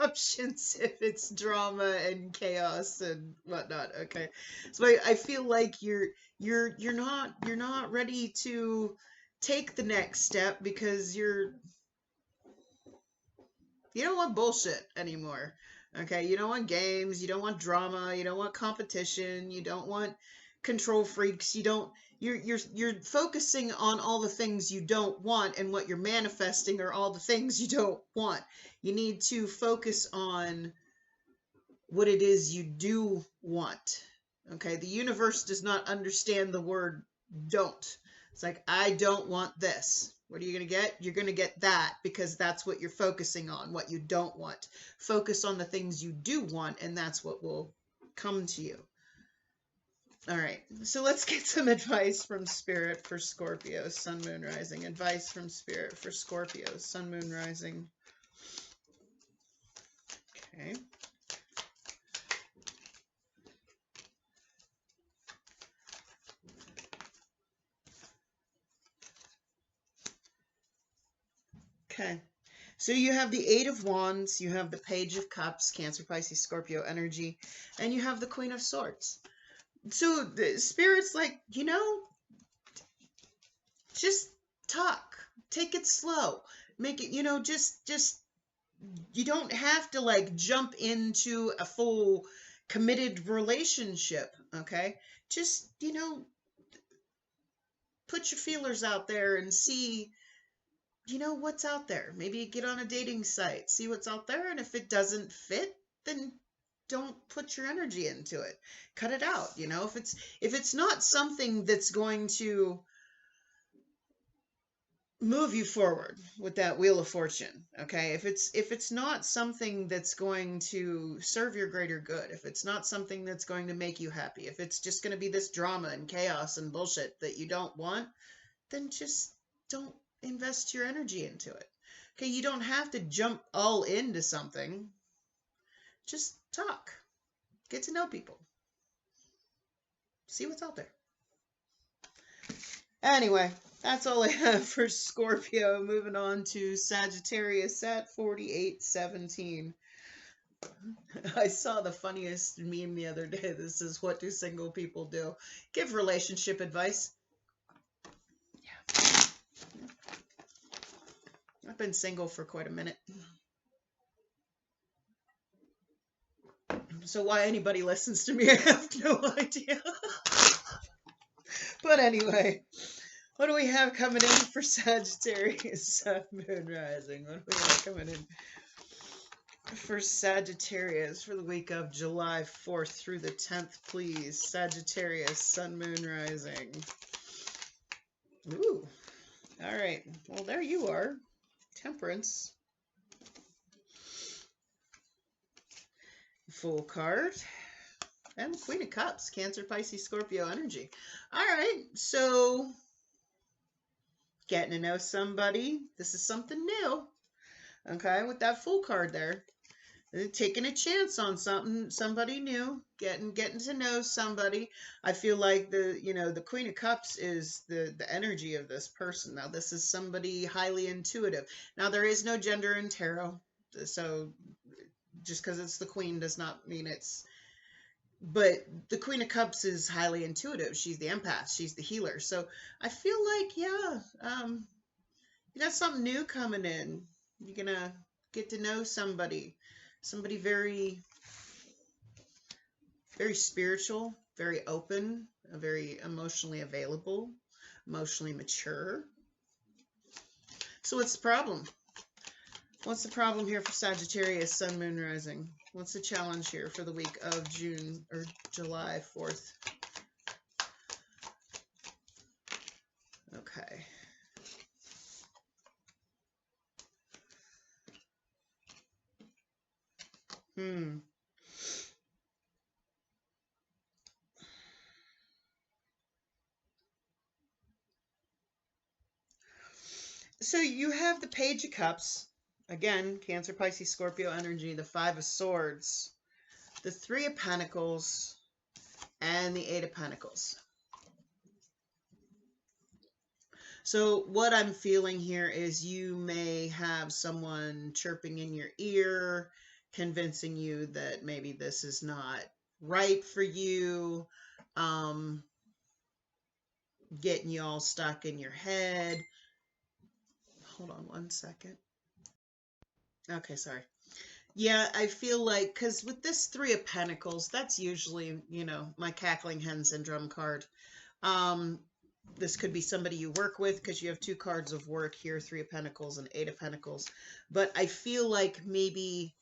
options if it's drama and chaos and whatnot. Okay, so I feel like you're not ready to take the next step because you don't want bullshit anymore. Okay, you don't want games, you don't want drama, you don't want competition, you don't want control freaks, you're focusing on all the things you don't want, and what you're manifesting are all the things you don't want. You need to focus on what it is you do want. Okay, the universe does not understand the word don't. It's like, I don't want this. What are you going to get? You're going to get that, because that's what you're focusing on, what you don't want. Focus on the things you do want, and that's what will come to you. All right, so let's get some advice from Spirit for Scorpio, Sun, Moon, Rising. Advice from Spirit for Scorpio, Sun, Moon, Rising. Okay. Okay, so you have the Eight of Wands, you have the Page of Cups, Cancer, Pisces, Scorpio energy, and you have the Queen of Swords. So the Spirit's like, just talk, take it slow, make it, just you don't have to like jump into a full committed relationship. Okay, just put your feelers out there and see what's out there. Maybe get on a dating site, see what's out there, and if it doesn't fit, then don't put your energy into it. Cut it out. If it's not something that's going to move you forward with that Wheel of Fortune, okay? If it's not something that's going to serve your greater good, if it's not something that's going to make you happy, if it's just going to be this drama and chaos and bullshit that you don't want, then just don't invest your energy into it. Okay, you don't have to jump all into something. Just talk. Get to know people. See what's out there. Anyway, that's all I have for Scorpio. Moving on to Sagittarius at 4817. I saw the funniest meme the other day. This is, what do single people do? Give relationship advice. Yeah. I've been single for quite a minute. So why anybody listens to me, I have no idea. But anyway, what do we have coming in for Sagittarius, Sun, Moon, Rising? What do we have coming in for Sagittarius for the week of July 4th through the 10th, please? Sagittarius, Sun, Moon, Rising. Ooh, all right. Well, there you are. Temperance. Full card. And the Queen of Cups, Cancer, Pisces, Scorpio energy. All right, so getting to know somebody. This is something new. Okay, with that Full card there. Taking a chance on somebody new, getting to know somebody. I feel like the Queen of Cups is the energy of this person. Now, this is somebody highly intuitive. Now, there is no gender in tarot, so just because it's the Queen does not mean it's... But the Queen of Cups is highly intuitive. She's the empath. She's the healer. So I feel like, yeah, you got something new coming in. You're gonna get to know somebody. Somebody very, very spiritual, very open, very emotionally available, emotionally mature. So what's the problem? What's the problem here for Sagittarius, Sun, Moon, Rising? What's the challenge here for the week of June or July 4th? Okay. So you have the Page of Cups. Again, Cancer, Pisces, Scorpio energy. The Five of Swords. The Three of Pentacles. And the Eight of Pentacles. So what I'm feeling here is you may have someone chirping in your ear, convincing you that maybe this is not right for you, getting you all stuck in your head. Hold on one second. Okay, sorry. Yeah, I feel like, because with this Three of Pentacles, that's usually, you know, my cackling hen syndrome card. This could be somebody you work with because you have two cards of work here, Three of Pentacles and Eight of Pentacles. But I feel like maybe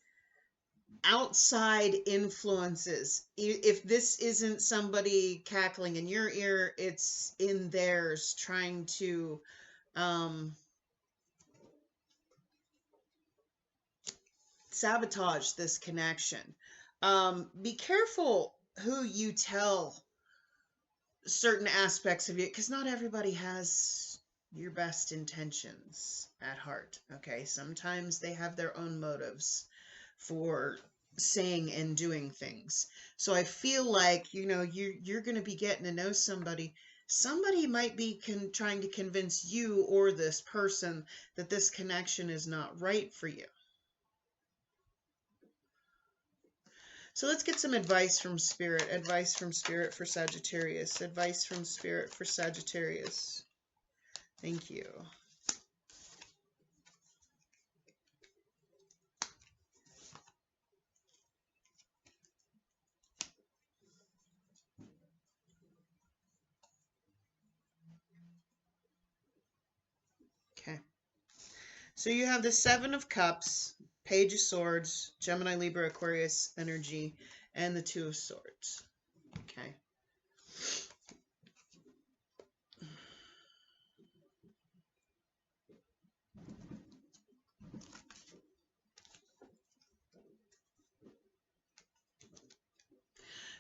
outside influences, if this isn't somebody cackling in your ear, it's in theirs trying to sabotage this connection. Be careful who you tell certain aspects of you, because not everybody has your best intentions at heart. Okay, sometimes they have their own motives for saying and doing things. So I feel like, you know, you're going to be getting to know somebody. Somebody might be trying to convince you or this person that this connection is not right for you. So let's get some advice from Spirit. Advice from Spirit for Sagittarius. Advice from Spirit for Sagittarius. Thank you. Okay. So you have the Seven of Cups, Page of Swords, Gemini, Libra, Aquarius energy, and the Two of Swords. Okay.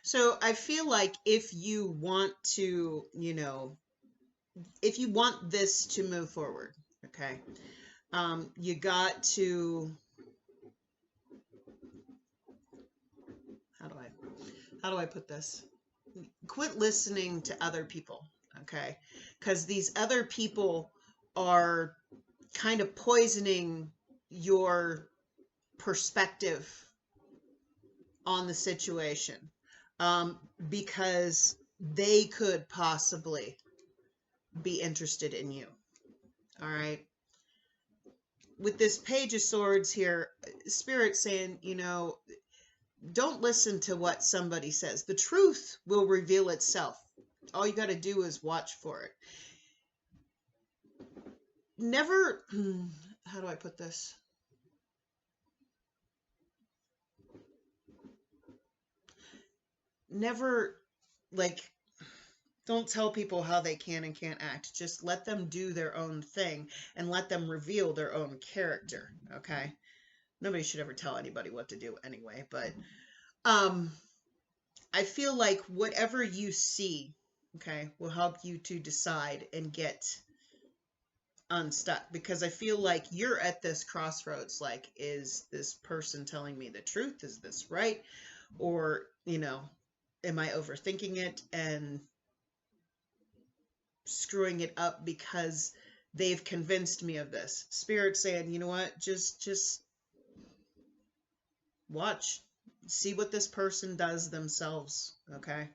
So I feel like if you want to, you know, if you want this to move forward, okay, you got to, how do I put this? Quit listening to other people, okay? Because these other people are kind of poisoning your perspective on the situation, because they could possibly be interested in you. All right. With this Page of Swords here, Spirit saying, you know, don't listen to what somebody says. The truth will reveal itself. All you got to do is watch for it. Never, how do I put this? Never, like, don't tell people how they can and can't act. Just let them do their own thing and let them reveal their own character, okay? Nobody should ever tell anybody what to do anyway, but I feel like whatever you see, okay, will help you to decide and get unstuck, because I feel like you're at this crossroads. Like, is this person telling me the truth? Is this right? Or, you know, am I overthinking it and screwing it up because they've convinced me of this? Spirit saying, you know what, just watch, see what this person does themselves, okay?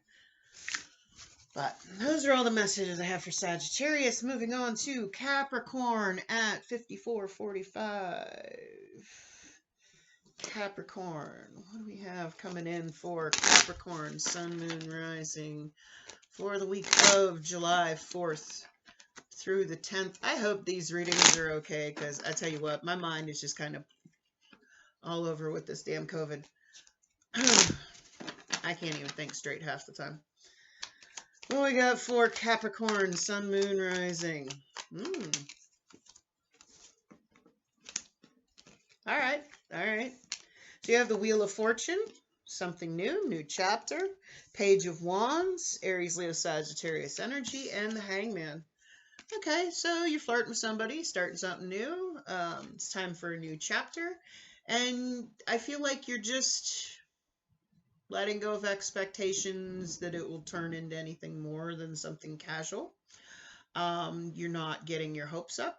But those are all the messages I have for Sagittarius. Moving on to Capricorn at 54:45. Capricorn. What do we have coming in for Capricorn, Sun, Moon, Rising for the week of July 4th through the 10th? I hope these readings are okay, because I tell you what, my mind is just kind of all over with this damn COVID. I can't even think straight half the time. What we got for Capricorn, Sun, Moon, Rising? All right, all right. So you have the Wheel of Fortune, something new, new chapter, Page of Wands, Aries, Leo, Sagittarius energy, and the Hangman. Okay, so you're flirting with somebody, starting something new. It's time for a new chapter. And I feel like you're just letting go of expectations that it will turn into anything more than something casual. You're not getting your hopes up.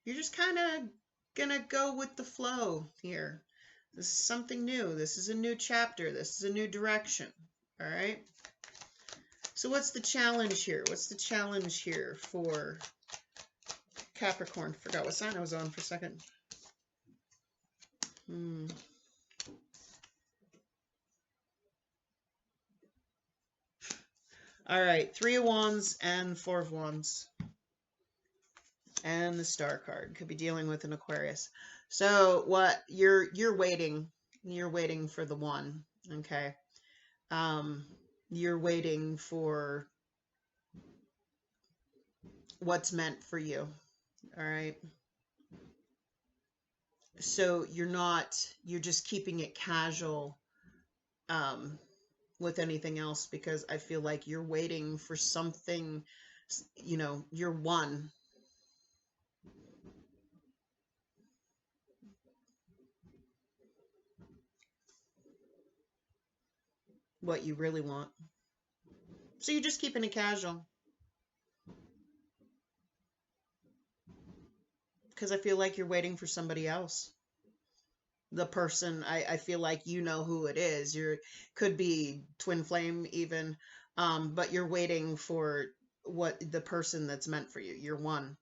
You're just kind of gonna go with the flow here. This is something new. This is a new chapter. This is a new direction. All right. So what's the challenge here? What's the challenge here for Capricorn? Forgot what sign I was on for a second. All right. 3 of Wands and 4 of Wands. And the Star card. Could be dealing with an Aquarius. So what you're waiting for the one, okay? You're waiting for what's meant for you. All right. So you're just keeping it casual with anything else, because I feel like you're waiting for something, you're one. What you really want. So you're just keeping it casual. Because I feel like you're waiting for somebody else. The person, I feel like you know who it is. Could be twin flame even, but you're waiting for the person that's meant for you. You're one.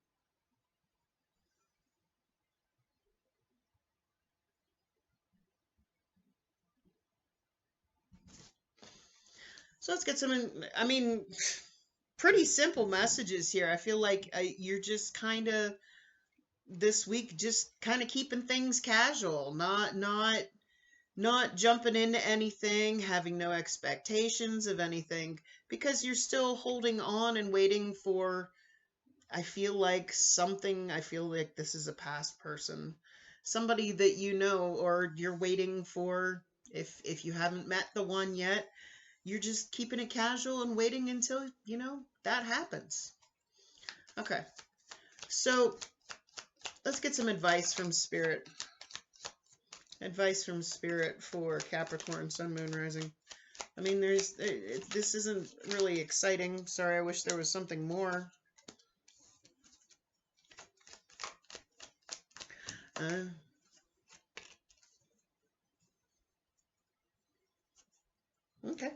So let's get some, pretty simple messages here. I feel like you're just kind of, this week, just kind of keeping things casual, not jumping into anything, having no expectations of anything, because you're still holding on and waiting for, I feel like this is a past person, somebody that you know, or you're waiting for. If you haven't met the one yet, you're just keeping it casual and waiting until, that happens. Okay. So let's get some advice from Spirit. Advice from Spirit for Capricorn, Sun, Moon, Rising. This isn't really exciting. Sorry, I wish there was something more. Okay.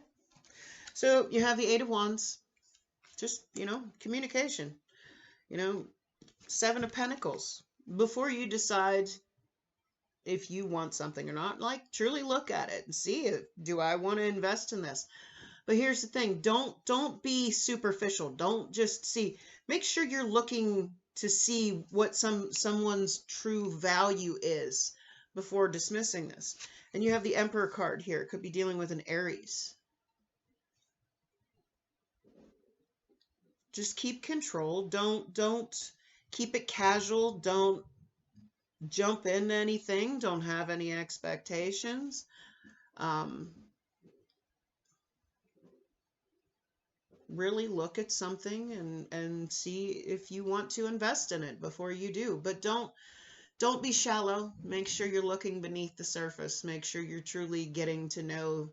So you have the 8 of Wands. Just, communication. 7 of Pentacles. Before you decide if you want something or not, truly look at it and see, do I want to invest in this? But here's the thing, don't be superficial. Don't just see. Make sure you're looking to see what someone's true value is before dismissing this. And you have the Emperor card here. It could be dealing with an Aries. Just keep control. Don't keep it casual. Don't jump into anything. Don't have any expectations. Really look at something and see if you want to invest in it before you do. But don't be shallow. Make sure you're looking beneath the surface. Make sure you're truly getting to know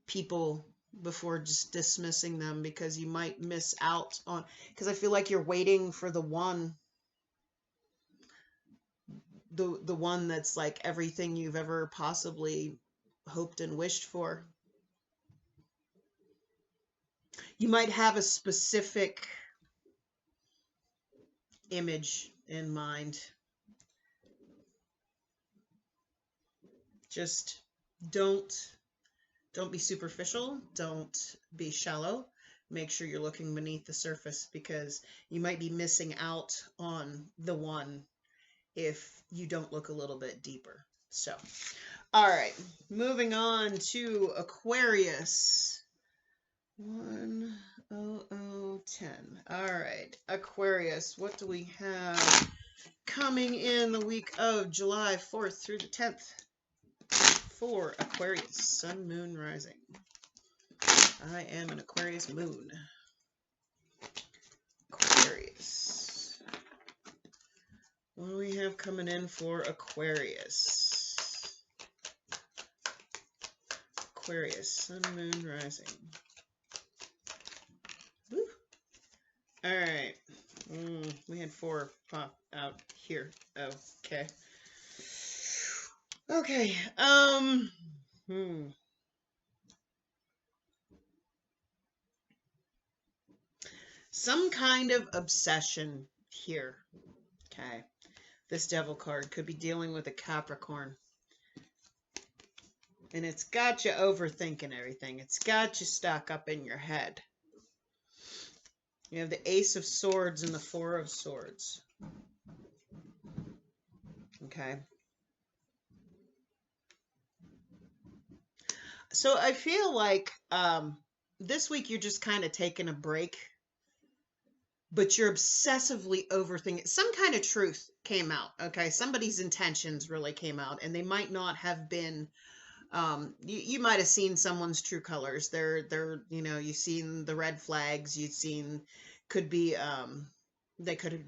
people before just dismissing them, because you might miss out on, because I feel like you're waiting for the one, the one that's like everything you've ever possibly hoped and wished for. You might have a specific image in mind. Just don't be superficial. Don't be shallow. Make sure you're looking beneath the surface, because you might be missing out on the one if you don't look a little bit deeper. So, all right, moving on to Aquarius. 10010. All right, Aquarius, what do we have coming in the week of July 4th through the 10th for Aquarius, Sun, Moon, Rising? I am an Aquarius moon. Aquarius. What do we have coming in for Aquarius? Aquarius, Sun, Moon, Rising. Woo. All right. We had 4 pop out here. Okay. Okay. Some kind of obsession here. Okay. This Devil card could be dealing with a Capricorn. And it's got you overthinking everything. It's got you stuck up in your head. You have the Ace of Swords and the Four of Swords. Okay. So I feel like this week you're just kind of taking a break, but you're obsessively overthinking. Some kind of truth came out, okay? Somebody's intentions really came out, and they might not have been, you might have seen someone's true colors. They're, you know, you've seen the red flags, you've seen, could be, they could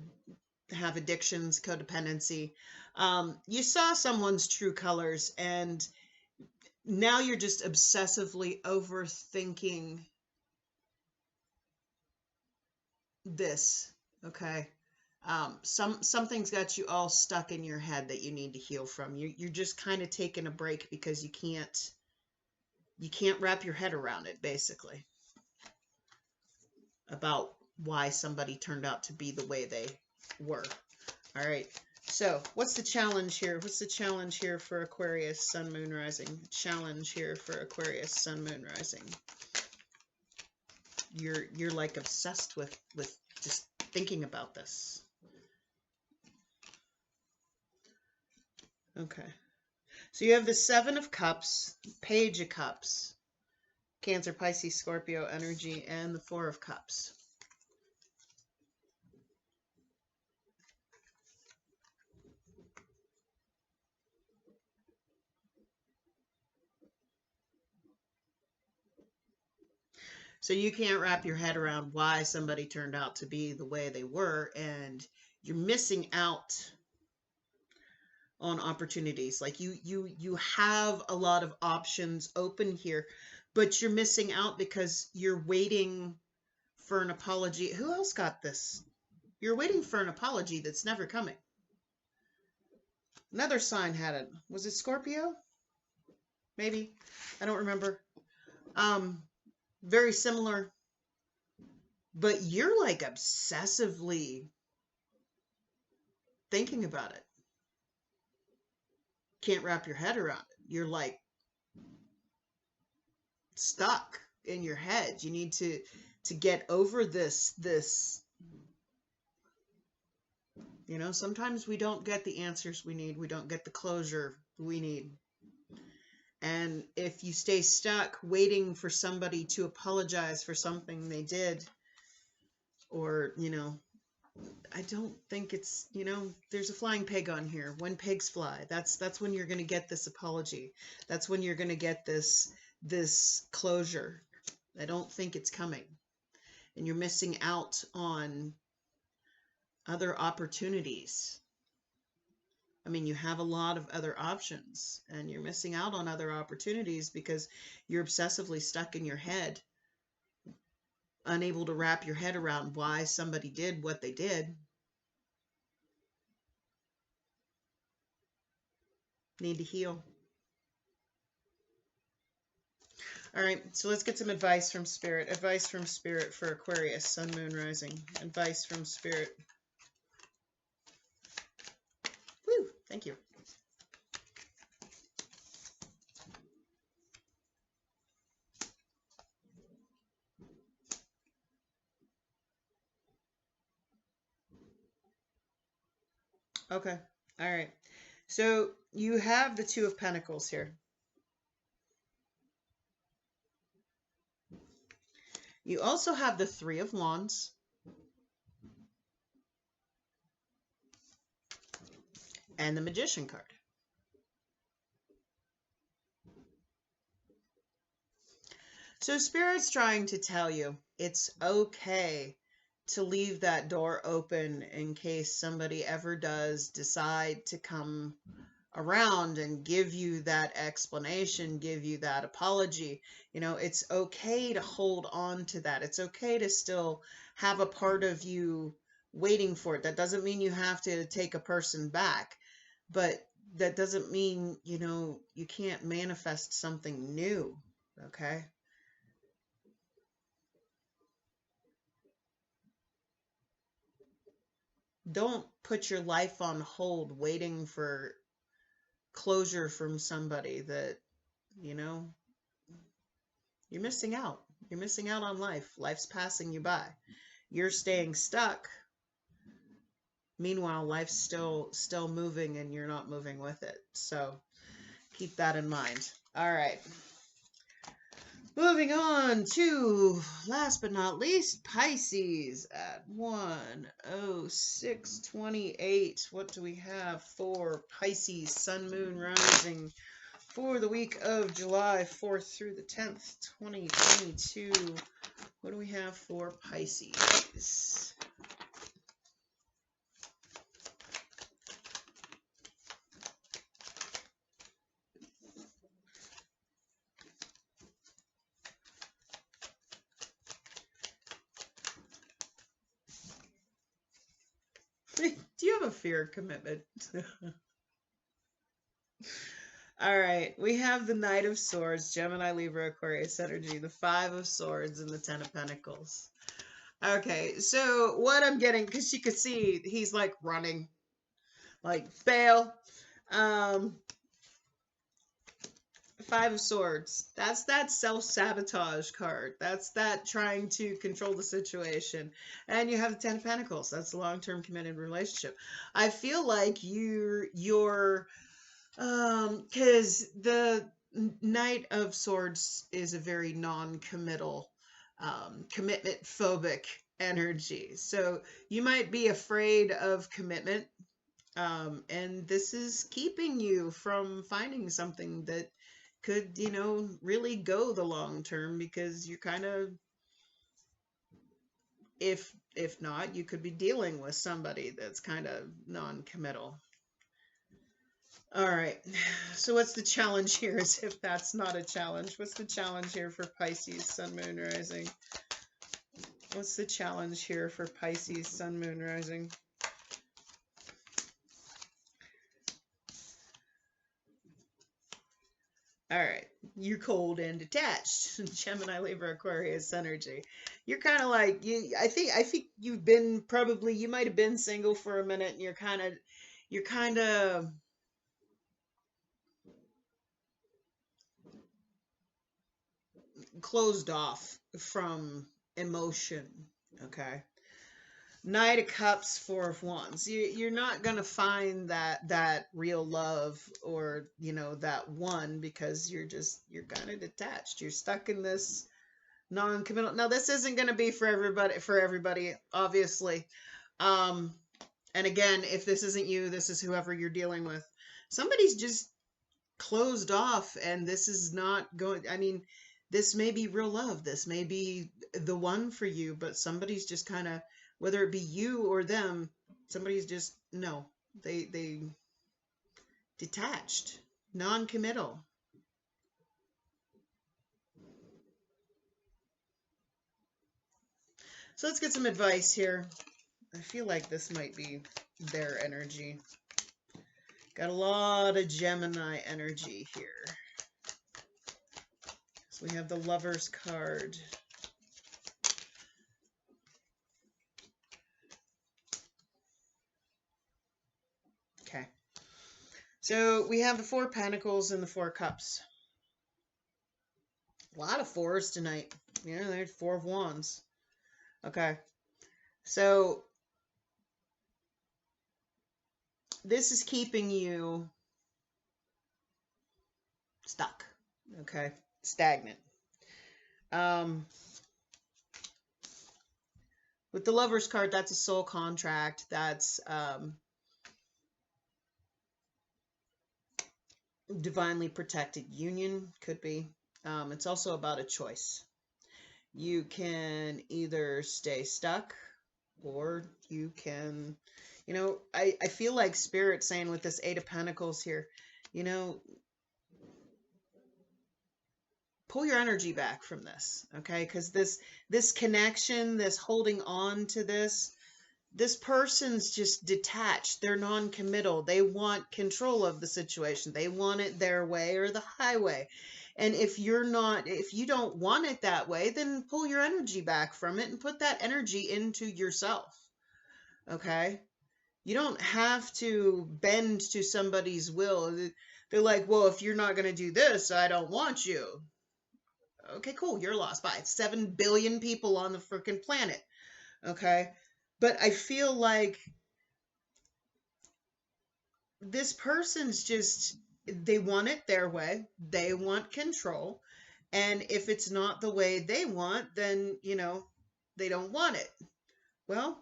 have addictions, codependency. You saw someone's true colors, and now you're just obsessively overthinking this, okay? Something's got you all stuck in your head that you need to heal from. You're just kind of taking a break because you can't wrap your head around it, basically, about why somebody turned out to be the way they were. All right. So what's the challenge here? What's the challenge here for Aquarius, Sun, Moon, Rising? Challenge here for Aquarius, Sun, Moon, Rising. You're like obsessed with just thinking about this. Okay. So you have the Seven of Cups, Page of Cups, Cancer, Pisces, Scorpio energy, and the Four of Cups. So you can't wrap your head around why somebody turned out to be the way they were, and you're missing out on opportunities. Like you have a lot of options open here, but you're missing out because you're waiting for an apology. Who else got this? You're waiting for an apology that's never coming. Another sign had it. Was it Scorpio? Maybe. I don't remember. Very similar. But you're like obsessively thinking about it. Can't wrap your head around it. You're like stuck in your head. You need to get over this. You know, sometimes we don't get the answers we need. We don't get the closure we need. And if you stay stuck waiting for somebody to apologize for something they did, or, you know, I don't think it's, you know, there's a flying pig on here. When pigs fly, that's when you're going to get this apology. That's when you're going to get this closure. I don't think it's coming. And you're missing out on other opportunities. I mean, you have a lot of other options, and you're missing out on other opportunities because you're obsessively stuck in your head, unable to wrap your head around why somebody did what they did. Need to heal. All right, so let's get some advice from Spirit. Advice from Spirit for Aquarius, Sun, Moon, Rising. Advice from Spirit. Woo, thank you. Okay. All right. So you have the Two of Pentacles here. You also have the Three of Wands. And the Magician card. So Spirit's trying to tell you it's okay to leave that door open in case somebody ever does decide to come around and give you that explanation, give you that apology. You know, it's okay to hold on to that. It's okay to still have a part of you waiting for it. That doesn't mean you have to take a person back, but that doesn't mean, you know, you can't manifest something new. Okay. Don't put your life on hold waiting for closure from somebody that, you know, you're missing out. You're missing out on life. Life's passing you by. You're staying stuck. Meanwhile, life's still moving and you're not moving with it. So keep that in mind. All right. Moving on to, last but not least, Pisces at 1:06:28. What do we have for Pisces, Sun, Moon, Rising for the week of July 4th through the 10th, 2022? What do we have for Pisces? Do you have a fear of commitment? All right, we have the Knight of Swords, Gemini, Libra, Aquarius energy, the Five of Swords, and the Ten of Pentacles. Okay, so what I'm getting, because you could see he's like running, like bail. Five of Swords. That's that self-sabotage card. That's that trying to control the situation. And you have the Ten of Pentacles. That's a long-term committed relationship. I feel like you're because the Knight of Swords is a very non-committal, commitment phobic energy. So you might be afraid of commitment. And this is keeping you from finding something that could, you know, really go the long term, because you're kind of, if not, you could be dealing with somebody that's kind of non-committal. All right, so what's the challenge here, as if that's not a challenge? What's the challenge here for Pisces, Sun, Moon, Rising? What's the challenge here for Pisces, Sun, Moon, Rising? All right, you're cold and detached. Gemini, Libra, Aquarius energy. You're kind of like, I think you've been, probably you might have been single for a minute, and you're kind of closed off from emotion. Okay. Knight of Cups, Four of Wands. You're not gonna find that real love, or, you know, that one, because you're kind of detached. You're stuck in this non-committal. Now, this isn't gonna be for everybody, obviously. And again, if this isn't you, this is whoever you're dealing with. Somebody's just closed off, and this is not going. I mean, this may be real love. This may be the one for you, but somebody's just kind of, whether it be you or them, somebody's just, no, they detached, non-committal. So let's get some advice here. I feel like this might be their energy. Got a lot of Gemini energy here. So we have the Lover's card. Okay. So we have the Four of Pentacles and the Four of Cups. A lot of fours tonight. Yeah, there's Four of Wands. Okay. So this is keeping you stuck, okay? Stagnant. With the Lover's card, that's a soul contract. That's divinely protected union, could be. It's also about a choice. You can either stay stuck, or you can, you know, I feel like Spirit saying with this Eight of Pentacles here, you know, pull your energy back from this, okay? Because this connection, this holding on to this person's just detached. They're non-committal. They want control of the situation. They want it their way or the highway. And if you don't want it that way, then pull your energy back from it and put that energy into yourself. Okay? You don't have to bend to somebody's will. They're like, well, if you're not going to do this, I don't want you. Okay, cool. You're lost. Bye. 7 billion people on the freaking planet. Okay? But I feel like this person's just, they want it their way. They want control. And if it's not the way they want, then, you know, they don't want it. Well,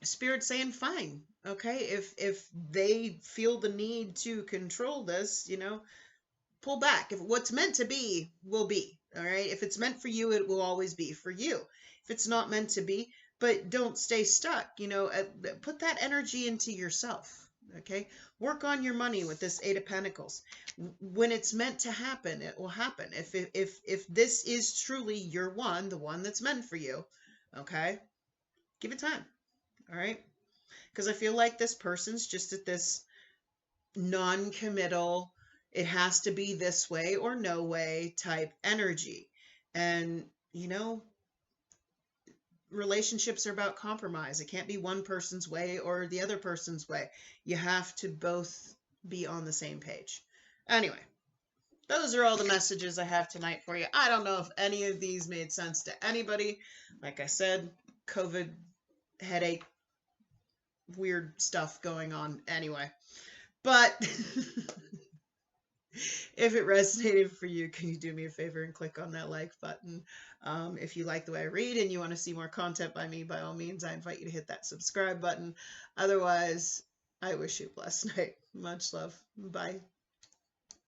Spirit's saying fine. Okay? If they feel the need to control this, you know, pull back. If what's meant to be will be. All right? If it's meant for you, it will always be for you. If it's not meant to be, but don't stay stuck, you know, put that energy into yourself. Okay? Work on your money with this Eight of Pentacles. When it's meant to happen, it will happen. If this is truly your one, the one that's meant for you, okay? Give it time. All right? Because I feel like this person's just at this non-committal, it has to be this way or no way type energy. And, you know, relationships are about compromise. It can't be one person's way or the other person's way. You have to both be on the same page. Anyway, those are all the messages I have tonight for you. I don't know if any of these made sense to anybody. Like I said, COVID, headache, weird stuff going on anyway. But if it resonated for you, can you do me a favor and click on that like button? If you like the way I read and you want to see more content by me, by all means, I invite you to hit that subscribe button. Otherwise, I wish you a blessed night. Much love. Bye.